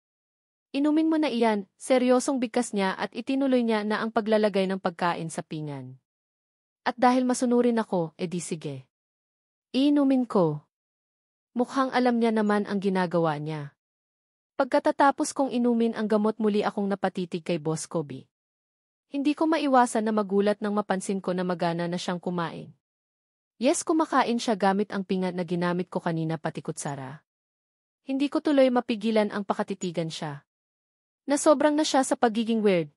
Inumin mo na iyan, seryosong bigkas niya at itinuloy niya na ang paglalagay ng pagkain sa pinggan. At dahil masunurin ako, edi sige. Iinumin ko. Mukhang alam niya naman ang ginagawa niya. Pagkatatapos kong inumin ang gamot muli akong napatitig kay Boss Kobe. Hindi ko maiwasan na magulat nang mapansin ko na magana na siyang kumain. Yes, kumakain siya gamit ang pinggan na ginamit ko kanina pati kutsara. Hindi ko tuloy mapigilan ang pakatitigan siya. Nasobrang na siya sa pagiging weird.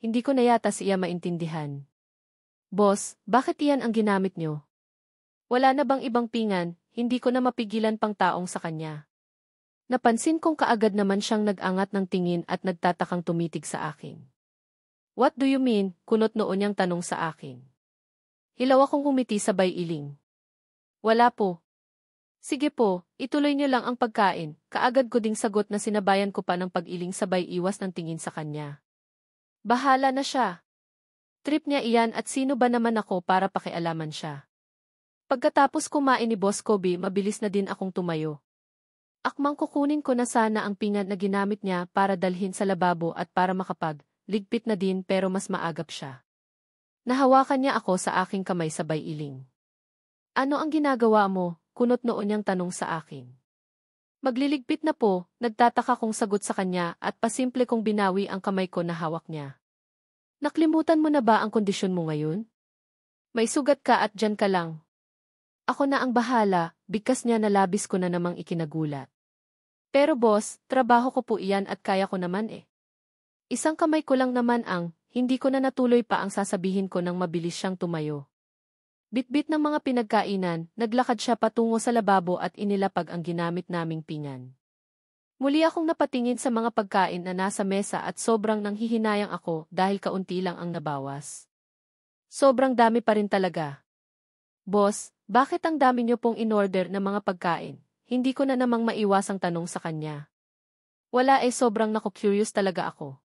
Hindi ko na yata siya maintindihan. Boss, bakit iyan ang ginamit niyo? Wala na bang ibang pinggan, hindi ko na mapigilan pang taong sa kanya. Napansin kong kaagad naman siyang nag-angat ng tingin at nagtatakang tumitig sa akin. What do you mean? Kunot noon niyang tanong sa akin. Hilaw akong humiti sabay iling. Wala po. Sige po, ituloy niyo lang ang pagkain, kaagad ko ding sagot na sinabayan ko pa ng pag-iling sabay iwas ng tingin sa kanya. Bahala na siya. Trip niya iyan at sino ba naman ako para pakialaman siya. Pagkatapos kumain ni Boss Kobe, mabilis na din akong tumayo. Akmang kukunin ko na sana ang pinggan na ginamit niya para dalhin sa lababo at para ligpit na din pero mas maagap siya. Nahawakan niya ako sa aking kamay sabay iling. Ano ang ginagawa mo? Kunot noon niyang tanong sa akin. Magliligpit na po, nagtataka kong sagot sa kanya at pasimple kong binawi ang kamay ko na hawak niya. Naklimutan mo na ba ang kondisyon mo ngayon? May sugat ka at dyan ka lang. Ako na ang bahala, bigkas niya na labis ko na namang ikinagulat. Pero boss, trabaho ko po iyan at kaya ko naman eh. Isang kamay ko lang naman hindi ko na natuloy pa ang sasabihin ko nang mabilis siyang tumayo. Bitbit ng mga pinagkainan, naglakad siya patungo sa lababo at inilapag ang ginamit naming pinggan. Muli akong napatingin sa mga pagkain na nasa mesa at sobrang nanghihinayang ako dahil kaunti lang ang nabawas. Sobrang dami pa rin talaga. Boss, bakit ang dami niyo pong in-order na mga pagkain? Hindi ko na namang maiwasang tanong sa kanya. Wala sobrang naku-curious talaga ako.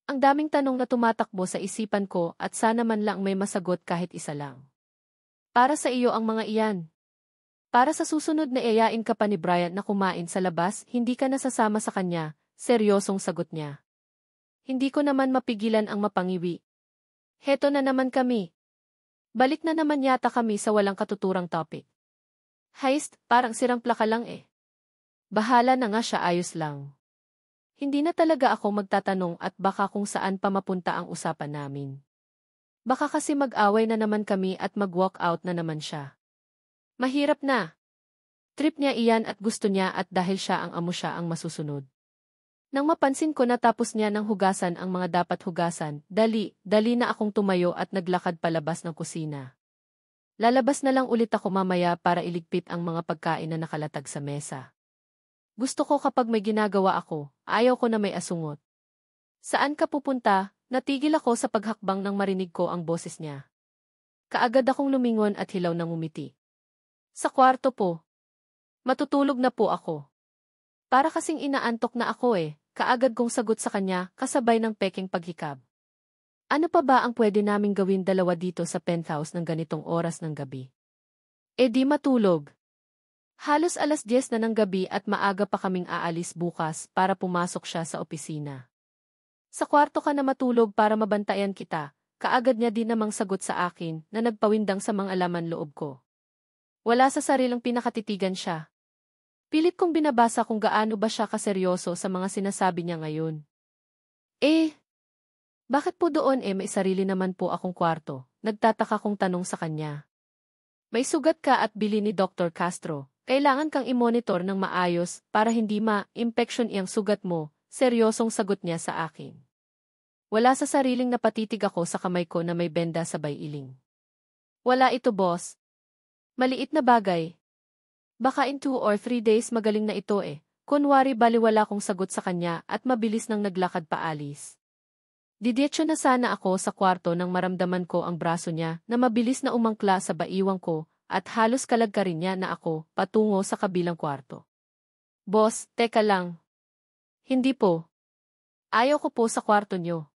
Ang daming tanong na tumatakbo sa isipan ko at sana man lang may masagot kahit isa lang. Para sa iyo ang mga iyan. Para sa susunod na iayain ka pa ni Brian na kumain sa labas, hindi ka nasasama sa kanya, seryosong sagot niya. Hindi ko naman mapigilan ang mapangiwi. Heto na naman kami. Balik na naman yata kami sa walang katuturang topic. Heist, parang sirang plaka lang eh. Bahala na nga siya, ayos lang. Hindi na talaga ako magtatanong at baka kung saan pa mapunta ang usapan namin. Baka kasi mag-away na naman kami at mag-walk out na naman siya. Mahirap na. Trip niya iyan at gusto niya at dahil siya ang masusunod. Nang mapansin ko na tapos niya ng hugasan ang mga dapat hugasan, dali na akong tumayo at naglakad palabas ng kusina. Lalabas na lang ulit ako mamaya para iligpit ang mga pagkain na nakalatag sa mesa. Gusto ko kapag may ginagawa ako, ayaw ko na may asungot. Saan ka pupunta? Natigil ako sa paghakbang nang marinig ko ang boses niya. Kaagad akong lumingon at hilaw ng umiti. Sa kwarto po. Matutulog na po ako. Para kasing inaantok na ako kaagad kong sagot sa kanya kasabay ng peking paghikab. Ano pa ba ang pwede naming gawin dalawa dito sa penthouse ng ganitong oras ng gabi? Di matulog. Halos 10:00 na ng gabi at maaga pa kaming aalis bukas para pumasok siya sa opisina. Sa kwarto ka na matulog para mabantayan kita, kaagad niya din namang sagot sa akin na nagpawindang sa mga laman loob ko. Wala sa sarilang pinakatitigan siya. Pilit kong binabasa kung gaano ba siya kaseryoso sa mga sinasabi niya ngayon. Bakit po doon may sarili naman po akong kwarto? Nagtataka kong tanong sa kanya. May sugat ka at bili ni Dr. Castro. Kailangan kang i-monitor ng maayos para hindi ma-infection iyang sugat mo. Seryosong sagot niya sa akin. Wala sa sariling napatitig ako sa kamay ko na may benda sabay iling. Wala ito boss. Maliit na bagay. Baka in 2 or 3 days magaling na ito Kunwari baliwala kong sagot sa kanya at mabilis nang naglakad paalis. Didiretso na sana ako sa kwarto nang maramdaman ko ang braso niya na mabilis na umangkla sa baiwang ko at halos kalagkarin niya na ako patungo sa kabilang kwarto. Boss, teka lang. Hindi po. Ayaw ko po sa kwarto niyo.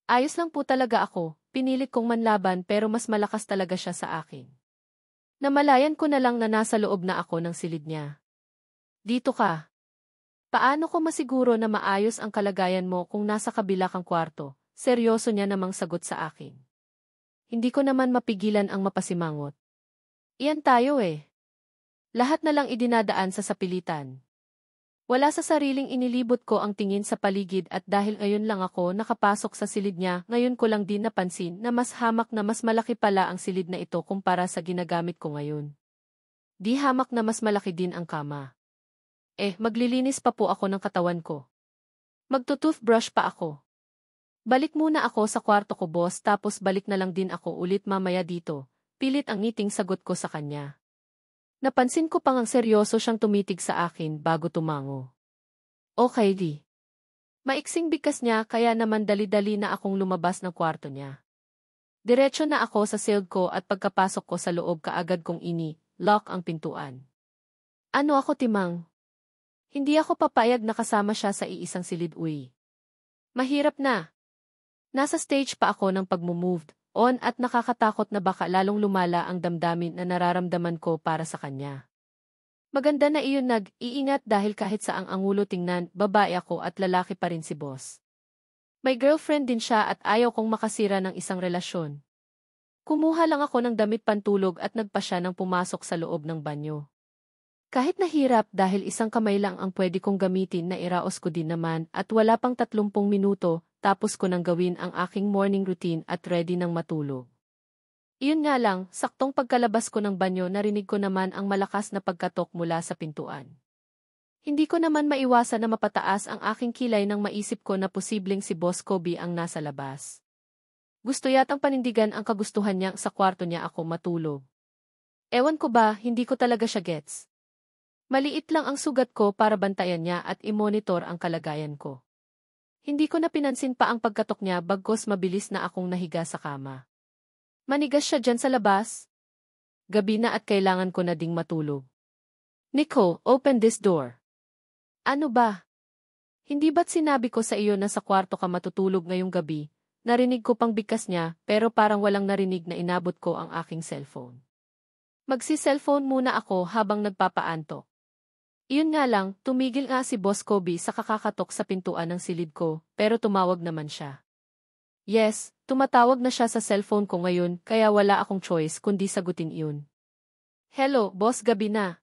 Ayos lang po talaga ako, pinilit kong manlaban pero mas malakas talaga siya sa akin. Namalayan ko na lang na nasa loob na ako ng silid niya. Dito ka. Paano ko masiguro na maayos ang kalagayan mo kung nasa kabila kang kwarto? Seryoso niya namang sagot sa akin. Hindi ko naman mapigilan ang mapasimangot. Iyan tayo eh. Lahat na lang idinadaan sa sapilitan. Wala sa sariling inilibot ko ang tingin sa paligid at dahil ngayon lang ako nakapasok sa silid niya, ngayon ko lang din napansin na mas hamak na mas malaki pala ang silid na ito kumpara sa ginagamit ko ngayon. Di hamak na mas malaki din ang kama. Maglilinis pa po ako ng katawan ko. Magtutoothbrush pa ako. Balik muna ako sa kwarto ko boss tapos balik na lang din ako ulit mamaya dito. Pilit ang ngiting sagot ko sa kanya. Napansin ko pang ang seryoso siyang tumitig sa akin bago tumango. Okay di. Maiksing bigkas niya kaya naman dali-dali na akong lumabas ng kwarto niya. Diretso na ako sa cell ko at pagkapasok ko sa loob kaagad kong lock ang pintuan. Ano ako timang? Hindi ako papayag na kasama siya sa iisang silid Mahirap na. Nasa stage pa ako ng pag-move on at nakakatakot na baka lalong lumala ang damdamin na nararamdaman ko para sa kanya. Maganda na iyon nag-iingat dahil kahit saang angulo tingnan, babae ako at lalaki pa rin si boss. May girlfriend din siya at ayaw kong makasira ng isang relasyon. Kumuha lang ako ng damit pantulog at nagpa siya ng pumasok sa loob ng banyo. Kahit nahirap dahil isang kamay lang ang pwede kong gamitin na iraos ko din naman at wala pang 30 minuto, tapos ko nang gawin ang aking morning routine at ready nang matulog. Iyon nga lang, saktong pagkalabas ko ng banyo narinig ko naman ang malakas na pagkatok mula sa pintuan. Hindi ko naman maiwasan na mapataas ang aking kilay nang maisip ko na posibleng si Boss Kobe ang nasa labas. Gusto yatang panindigan ang kagustuhan niya sa kwarto niya ako matulog. Ewan ko ba, hindi ko talaga siya gets. Maliit lang ang sugat ko para bantayan niya at i-monitor ang kalagayan ko. Hindi ko na pinansin pa ang pagkatok niya bagkos mabilis na akong nahiga sa kama. Manigas siya dyan sa labas. Gabi na at kailangan ko na ding matulog. Nico, open this door. Ano ba? Hindi ba't sinabi ko sa iyo na sa kwarto ka matutulog ngayong gabi? Narinig ko pang bigkas niya pero parang walang narinig na inabot ko ang aking cellphone. Magsi-cellphone muna ako habang nagpapaantok. Iyon nga lang, tumigil nga si Boss Kobe sa kakakatok sa pintuan ng silid ko, pero tumawag naman siya. Yes, tumatawag na siya sa cellphone ko ngayon, kaya wala akong choice kundi sagutin iyon. Hello, boss, gabi na.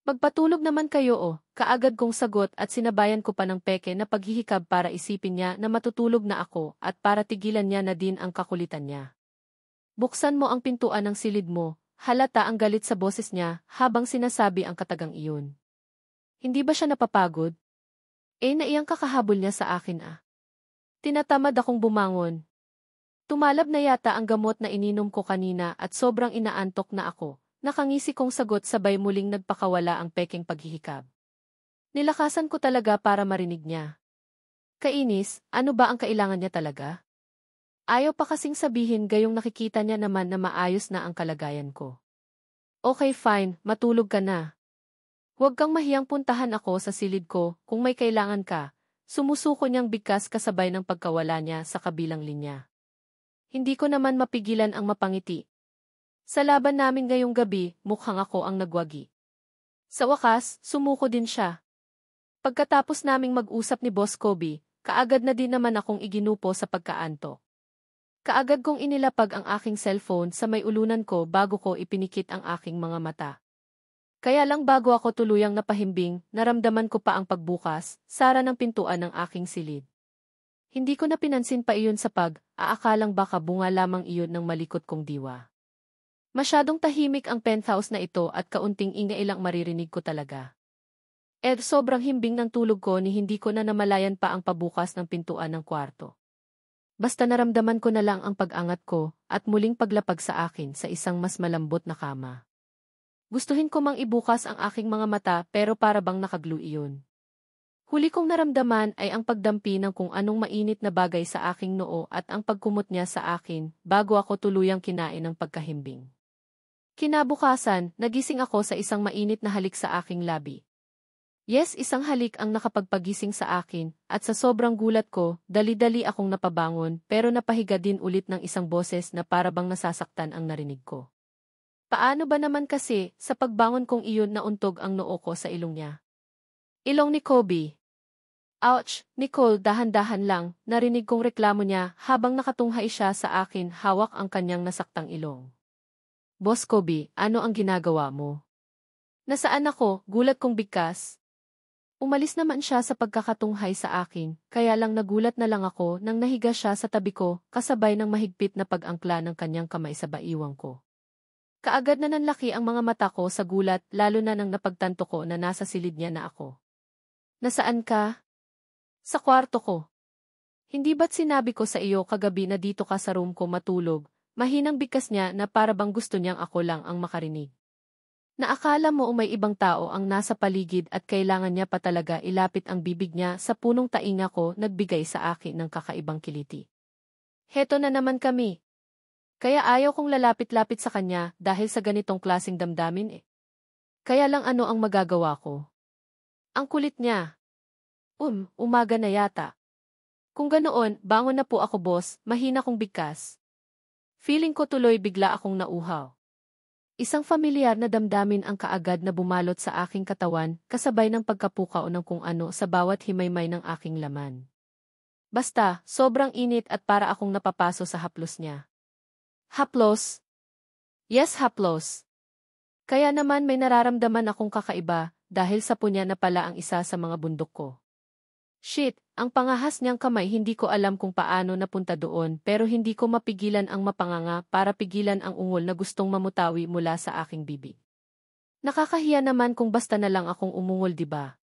Magpatulog naman kayo kaagad kong sagot at sinabayan ko pa ng peke na paghihikab para isipin niya na matutulog na ako at para tigilan niya na din ang kakulitan niya. Buksan mo ang pintuan ng silid mo, halata ang galit sa boses niya habang sinasabi ang katagang iyon. Hindi ba siya napapagod? Naiyang kakahabol niya sa akin Tinatamad akong bumangon. Tumalab na yata ang gamot na ininom ko kanina at sobrang inaantok na ako. Nakangisi kong sagot sabay muling nagpakawala ang pekeng paghihikab. Nilakasan ko talaga para marinig niya. Kainis, ano ba ang kailangan niya talaga? Ayaw pa kasing sabihin gayong nakikita niya naman na maayos na ang kalagayan ko. Okay fine, matulog ka na. Huwag kang mahiyang puntahan ako sa silid ko kung may kailangan ka. Sumusuko niyang bigkas kasabay ng pagkawala niya sa kabilang linya. Hindi ko naman mapigilan ang mapangiti. Sa laban namin ngayong gabi, mukhang ako ang nagwagi. Sa wakas, sumuko din siya. Pagkatapos naming mag-usap ni Boss Kobe, kaagad na din naman akong iginupo sa pagkaantok. Kaagad kong inilapag ang aking cellphone sa may ulunan ko bago ko ipinikit ang aking mga mata. Kaya lang bago ako tuluyang napahimbing, naramdaman ko pa ang pagbukas, sara ng pintuan ng aking silid. Hindi ko na pinansin pa iyon sa aakalang baka bunga lamang iyon ng malikot kong diwa. Masyadong tahimik ang penthouse na ito at kaunting ingay lang maririnig ko talaga. Sobrang himbing ng tulog ko ni hindi ko na namalayan pa ang pabukas ng pintuan ng kwarto. Basta naramdaman ko na lang ang pag-angat ko at muling paglapag sa akin sa isang mas malambot na kama. Gustuhin ko mang ibukas ang aking mga mata pero para bang nakaglu iyon. Huli kong naramdaman ay ang pagdampi ng kung anong mainit na bagay sa aking noo at ang pagkumot niya sa akin bago ako tuluyang kinain ng pagkahimbing. Kinabukasan, nagising ako sa isang mainit na halik sa aking labi. Yes, isang halik ang nakapagpagising sa akin, at sa sobrang gulat ko, dali-dali akong napabangon pero napahiga din ulit ng isang boses na parabang nasasaktan ang narinig ko. Paano ba naman kasi, sa pagbangon kong iyon nauntog ang noo ko sa ilong niya? Ilong ni Kobe. Ouch, Nicole, dahan-dahan lang, narinig kong reklamo niya habang nakatunghay siya sa akin hawak ang kanyang nasaktang ilong. Boss Kobe, ano ang ginagawa mo? Nasaan ako, gulat kong bigkas. Umalis naman siya sa pagkakatunghay sa akin, kaya lang nagulat na lang ako nang nahiga siya sa tabi ko kasabay ng mahigpit na pag-angkla ng kanyang kamay sa baiwang ko. Kaagad na nanlaki ang mga mata ko sa gulat lalo na nang napagtanto ko na nasa silid niya na ako. Nasaan ka? Sa kwarto ko. Hindi ba't sinabi ko sa iyo kagabi na dito ka sa room ko matulog? Mahinang bigkas niya na parabang gusto niyang ako lang ang makarinig. Naakala mo may ibang tao ang nasa paligid at kailangan niya pa talaga ilapit ang bibig niya sa punong tainga ko nagbigay sa akin ng kakaibang kiliti. Heto na naman kami. Kaya ayaw kong lalapit-lapit sa kanya dahil sa ganitong klaseng damdamin eh. Kaya lang ano ang magagawa ko? Ang kulit niya. Umaga na yata. Kung ganoon, bangon na po ako boss, mahina kong bigkas. Feeling ko tuloy bigla akong nauhaw. Isang familiar na damdamin ang kaagad na bumalot sa aking katawan, kasabay ng pagkapukaw ng kung ano sa bawat himaymay ng aking laman. Basta, sobrang init at para akong napapaso sa haplos niya. Haplos? Yes, haplos. Kaya naman may nararamdaman akong kakaiba, dahil sa punya na pala ang isa sa mga bundok ko. Shit, ang pangahas niyang kamay hindi ko alam kung paano napunta doon pero hindi ko mapigilan ang mapanganga para pigilan ang ungol na gustong mamutawi mula sa aking bibig. Nakakahiya naman kung basta na lang akong umungol, diba?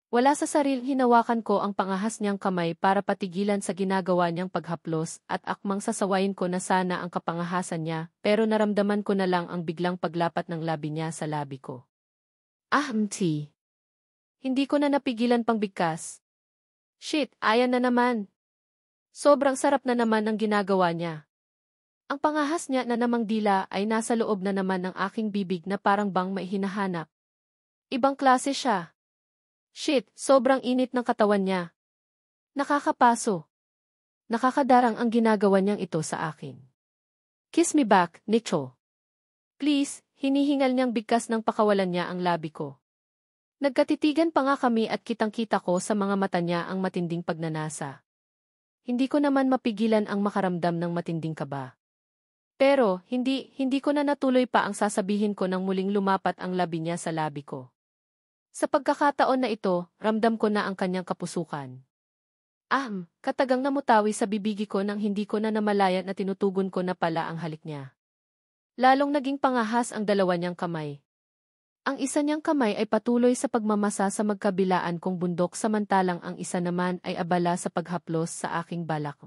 Wala sa sarili, hinawakan ko ang pangahas niyang kamay para patigilan sa ginagawa niyang paghaplos at akmang sasawayin ko na sana ang kapangahasan niya pero naramdaman ko na lang ang biglang paglapat ng labi niya sa labi ko. Hindi ko na napigilan pang bigkas. Shit, ayan na naman. Sobrang sarap na naman ng ginagawa niya. Ang pangahas niya na namang dila ay nasa loob na naman ng aking bibig na parang bang may hinahanap. Ibang klase siya. Shit, sobrang init ng katawan niya. Nakakapaso. Nakakadarang ang ginagawa niyang ito sa akin. Kiss me back, Nicho. Please, hinihingal niyang bigkas ng pakawalan niya ang labi ko. Nagkatitigan pa nga kami at kitang-kita ko sa mga mata niya ang matinding pagnanasa. Hindi ko naman mapigilan ang makaramdam ng matinding kaba. Pero, hindi ko na natuloy pa ang sasabihin ko nang muling lumapat ang labi niya sa labi ko. Sa pagkakataon na ito, ramdam ko na ang kanyang kapusukan. Katagang namutawi sa bibigi ko nang hindi ko na namalaya na tinutugon ko na pala ang halik niya. Lalong naging pangahas ang dalawa niyang kamay. Ang isa niyang kamay ay patuloy sa pagmamasa sa magkabilaan kong bundok samantalang ang isa naman ay abala sa paghaplos sa aking balak.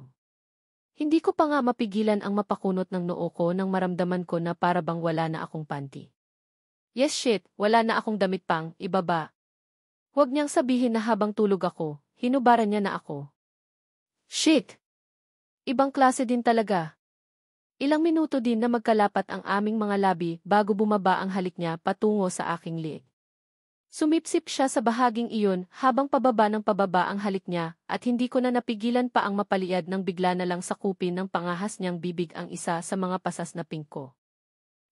Hindi ko pa nga mapigilan ang mapakunot ng noo ko nang maramdaman ko na para bang wala na akong panty. Yes shit, wala na akong damit pang, ibaba. Huwag niyang sabihin na habang tulog ako, hinubaran niya na ako. Shit! Ibang klase din talaga. Ilang minuto din na magkalapat ang aming mga labi bago bumaba ang halik niya patungo sa aking liig. Sumipsip siya sa bahaging iyon habang pababa ng pababa ang halik niya at hindi ko na napigilan pa ang mapaliad nang bigla na lang sakupin ng pangahas niyang bibig ang isa sa mga pasas na pingko.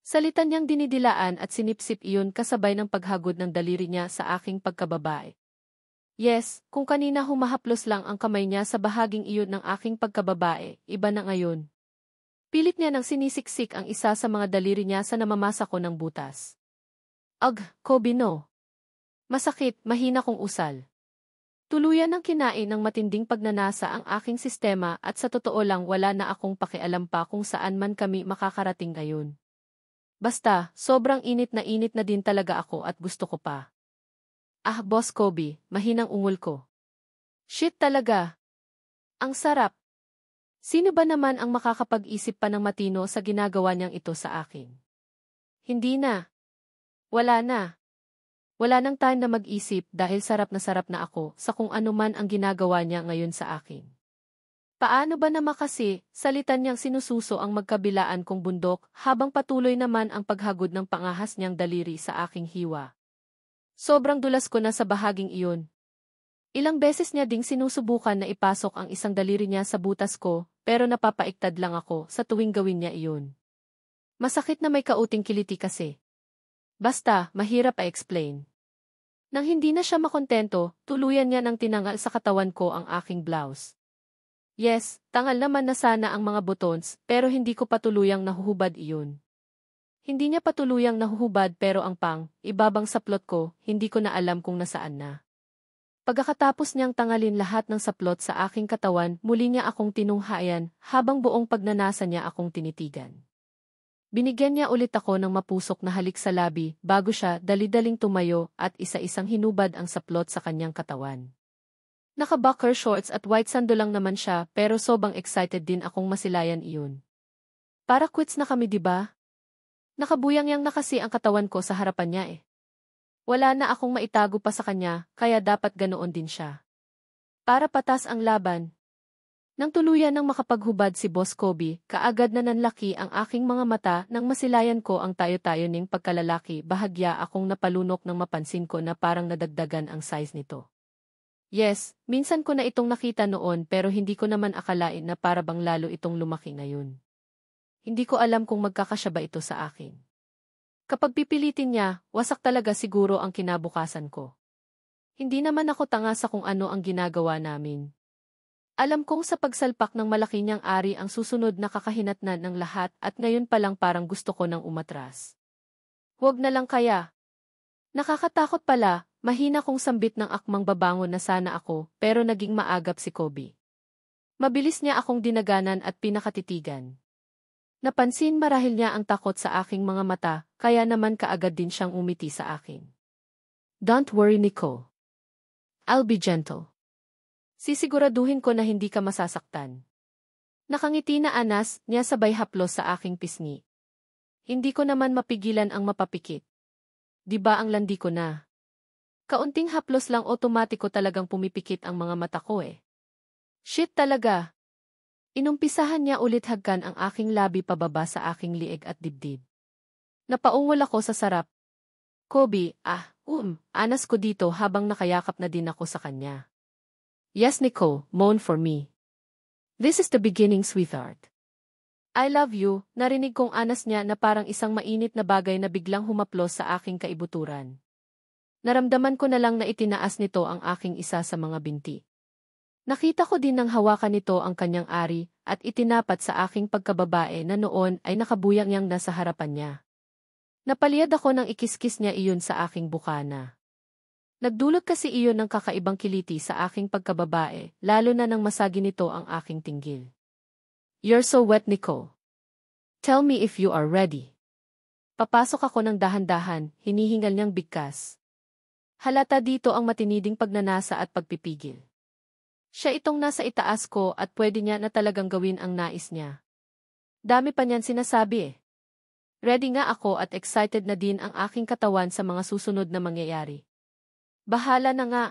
Salitan niyang dinidilaan at sinipsip iyon kasabay ng paghagod ng daliri niya sa aking pagkababae. Yes, kung kanina humahaplos lang ang kamay niya sa bahaging iyon ng aking pagkababae, iba na ngayon. Pilit niya nang sinisiksik ang isa sa mga daliri niya sa namamasa ko ng butas. Kobe no. Masakit, mahina kong usal. Tuluyan ng kinain ng matinding pagnanasa ang aking sistema at sa totoo lang wala na akong pakialam pa kung saan man kami makakarating ngayon. Basta, sobrang init na din talaga ako at gusto ko pa. Boss Kobe, mahinang ungol ko. Shit talaga. Ang sarap. Sino ba naman ang makakapag-isip pa ng matino sa ginagawa niyang ito sa akin? Hindi na. Wala na. Wala nang time na mag-isip dahil sarap na ako sa kung ano man ang ginagawa niya ngayon sa akin. Paano ba naman kasi, salitan niyang sinususo ang magkabilaan kong bundok habang patuloy naman ang paghagod ng pangahas niyang daliri sa aking hiwa. Sobrang dulas ko na sa bahaging iyon. Ilang beses niya ding sinusubukan na ipasok ang isang daliri niya sa butas ko, pero napapaiktad lang ako sa tuwing gawin niya iyon. Masakit na may kauting kiliti kasi. Basta, mahirap i-explain. Nang hindi na siya makontento, tuluyan niya nang tinangal sa katawan ko ang aking blouse. Yes, tangal naman na sana ang mga buttons, pero hindi ko patuluyang nahuhubad iyon. Hindi niya patuluyang nahuhubad pero ang ibabang saplot ko, hindi ko na alam kung nasaan na. Pagkatapos niyang tangalin lahat ng saplot sa aking katawan, muli niya akong tinunghayan, habang buong pagnanasa niya akong tinitigan. Binigyan niya ulit ako ng mapusok na halik sa labi, bago siya dali-daling tumayo at isa-isang hinubad ang saplot sa kanyang katawan. Naka-boxer shorts at white sando lang naman siya pero sobrang excited din akong masilayan iyon. Para quits na kami diba? Nakabuyang-yang na kasi ang katawan ko sa harapan niya eh. Wala na akong maitago pa sa kanya, kaya dapat ganoon din siya. Para patas ang laban. Nang tuluyan ng makapaghubad si Boss Kobe, kaagad na nanlaki ang aking mga mata nang masilayan ko ang tayo-tayo ning pagkalalaki, bahagya akong napalunok nang mapansin ko na parang nadagdagan ang size nito. Yes, minsan ko na itong nakita noon pero hindi ko naman akalain na para bang lalo itong lumaki ngayon. Hindi ko alam kung magkakasya ba ito sa akin. Kapag pipilitin niya, wasak talaga siguro ang kinabukasan ko. Hindi naman ako tanga sa kung ano ang ginagawa namin. Alam kong sa pagsalpak ng malaki niyang ari ang susunod na kakahinatnan ng lahat at ngayon pa lang parang gusto ko nang umatras. Huwag na lang kaya. Nakakatakot pala. Mahina kong sambit ng akmang babangon na sana ako, pero naging maagap si Kobe. Mabilis niya akong dinaganan at pinakatitigan. Napansin marahil niya ang takot sa aking mga mata, kaya naman kaagad din siyang umiti sa akin. Don't worry, Nico. I'll be gentle. Sisiguraduhin ko na hindi ka masasaktan. Nakangiti na anas niya sabay haplos sa aking pisngi. Hindi ko naman mapigilan ang mapapikit. Diba ang landi ko na? Kaunting haplos lang otomatiko talagang pumipikit ang mga mata ko eh. Shit talaga. Inumpisahan niya ulit hagkan ang aking labi pababa sa aking lieg at dibdib. Napaungol ako sa sarap. Kobe, anas ko dito habang nakayakap na din ako sa kanya. Yes, Nico, moan for me. This is the beginning, sweetheart. I love you, narinig kong anas niya na parang isang mainit na bagay na biglang humaplos sa aking kaibuturan. Naramdaman ko na lang na itinaas nito ang aking isa sa mga binti. Nakita ko din nang hawakan nito ang kanyang ari at itinapat sa aking pagkababae na noon ay nakabuyang-yang nasa harapan niya. Napaliyad ako nang ikiskis niya iyon sa aking bukana. Nagdulot kasi iyon ng kakaibang kiliti sa aking pagkababae, lalo na nang masagi nito ang aking tinggil. You're so wet, Nico. Tell me if you are ready. Papasok ako ng dahan-dahan, hinihingal niyang bigkas. Halata dito ang matiniding pagnanasa at pagpipigil. Siya itong nasa itaas ko at pwede niya na talagang gawin ang nais niya. Dami pa niyan sinasabi eh. Ready nga ako at excited na din ang aking katawan sa mga susunod na mangyayari. Bahala na nga.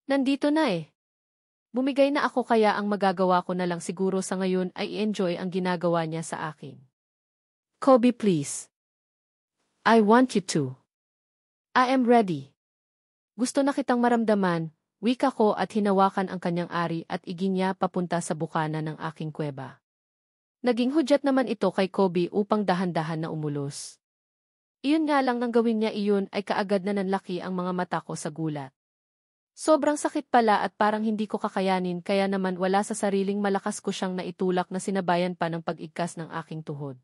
Nandito na eh. Bumigay na ako kaya ang magagawa ko na lang siguro sa ngayon ay i-enjoy ang ginagawa niya sa akin. Kobe, please. I want you to. I am ready. Gusto na kitang maramdaman, wika ko at hinawakan ang kanyang ari at iging niya papunta sa bukana ng aking kuweba. Naging hudyat naman ito kay Kobe upang dahan-dahan na umulos. Iyon nga lang nang gawin niya iyon ay kaagad na nanlaki ang mga mata ko sa gulat. Sobrang sakit pala at parang hindi ko kakayanin kaya naman wala sa sariling malakas ko siyang naitulak na sinabayan pa ng pag-igkas ng aking tuhod.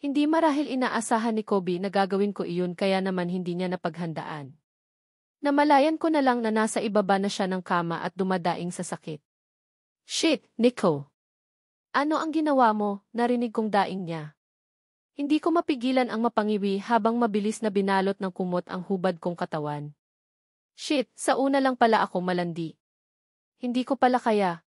Hindi marahil inaasahan ni Kobe na gagawin ko iyon kaya naman hindi niya napaghandaan. Namalayan ko na lang na nasa ibaba na siya ng kama at dumadaing sa sakit. Shit, Nico! Ano ang ginawa mo? Narinig kong daing niya. Hindi ko mapigilan ang mapangiwi habang mabilis na binalot ng kumot ang hubad kong katawan. Shit, sa una lang pala ako malandi. Hindi ko pala kaya.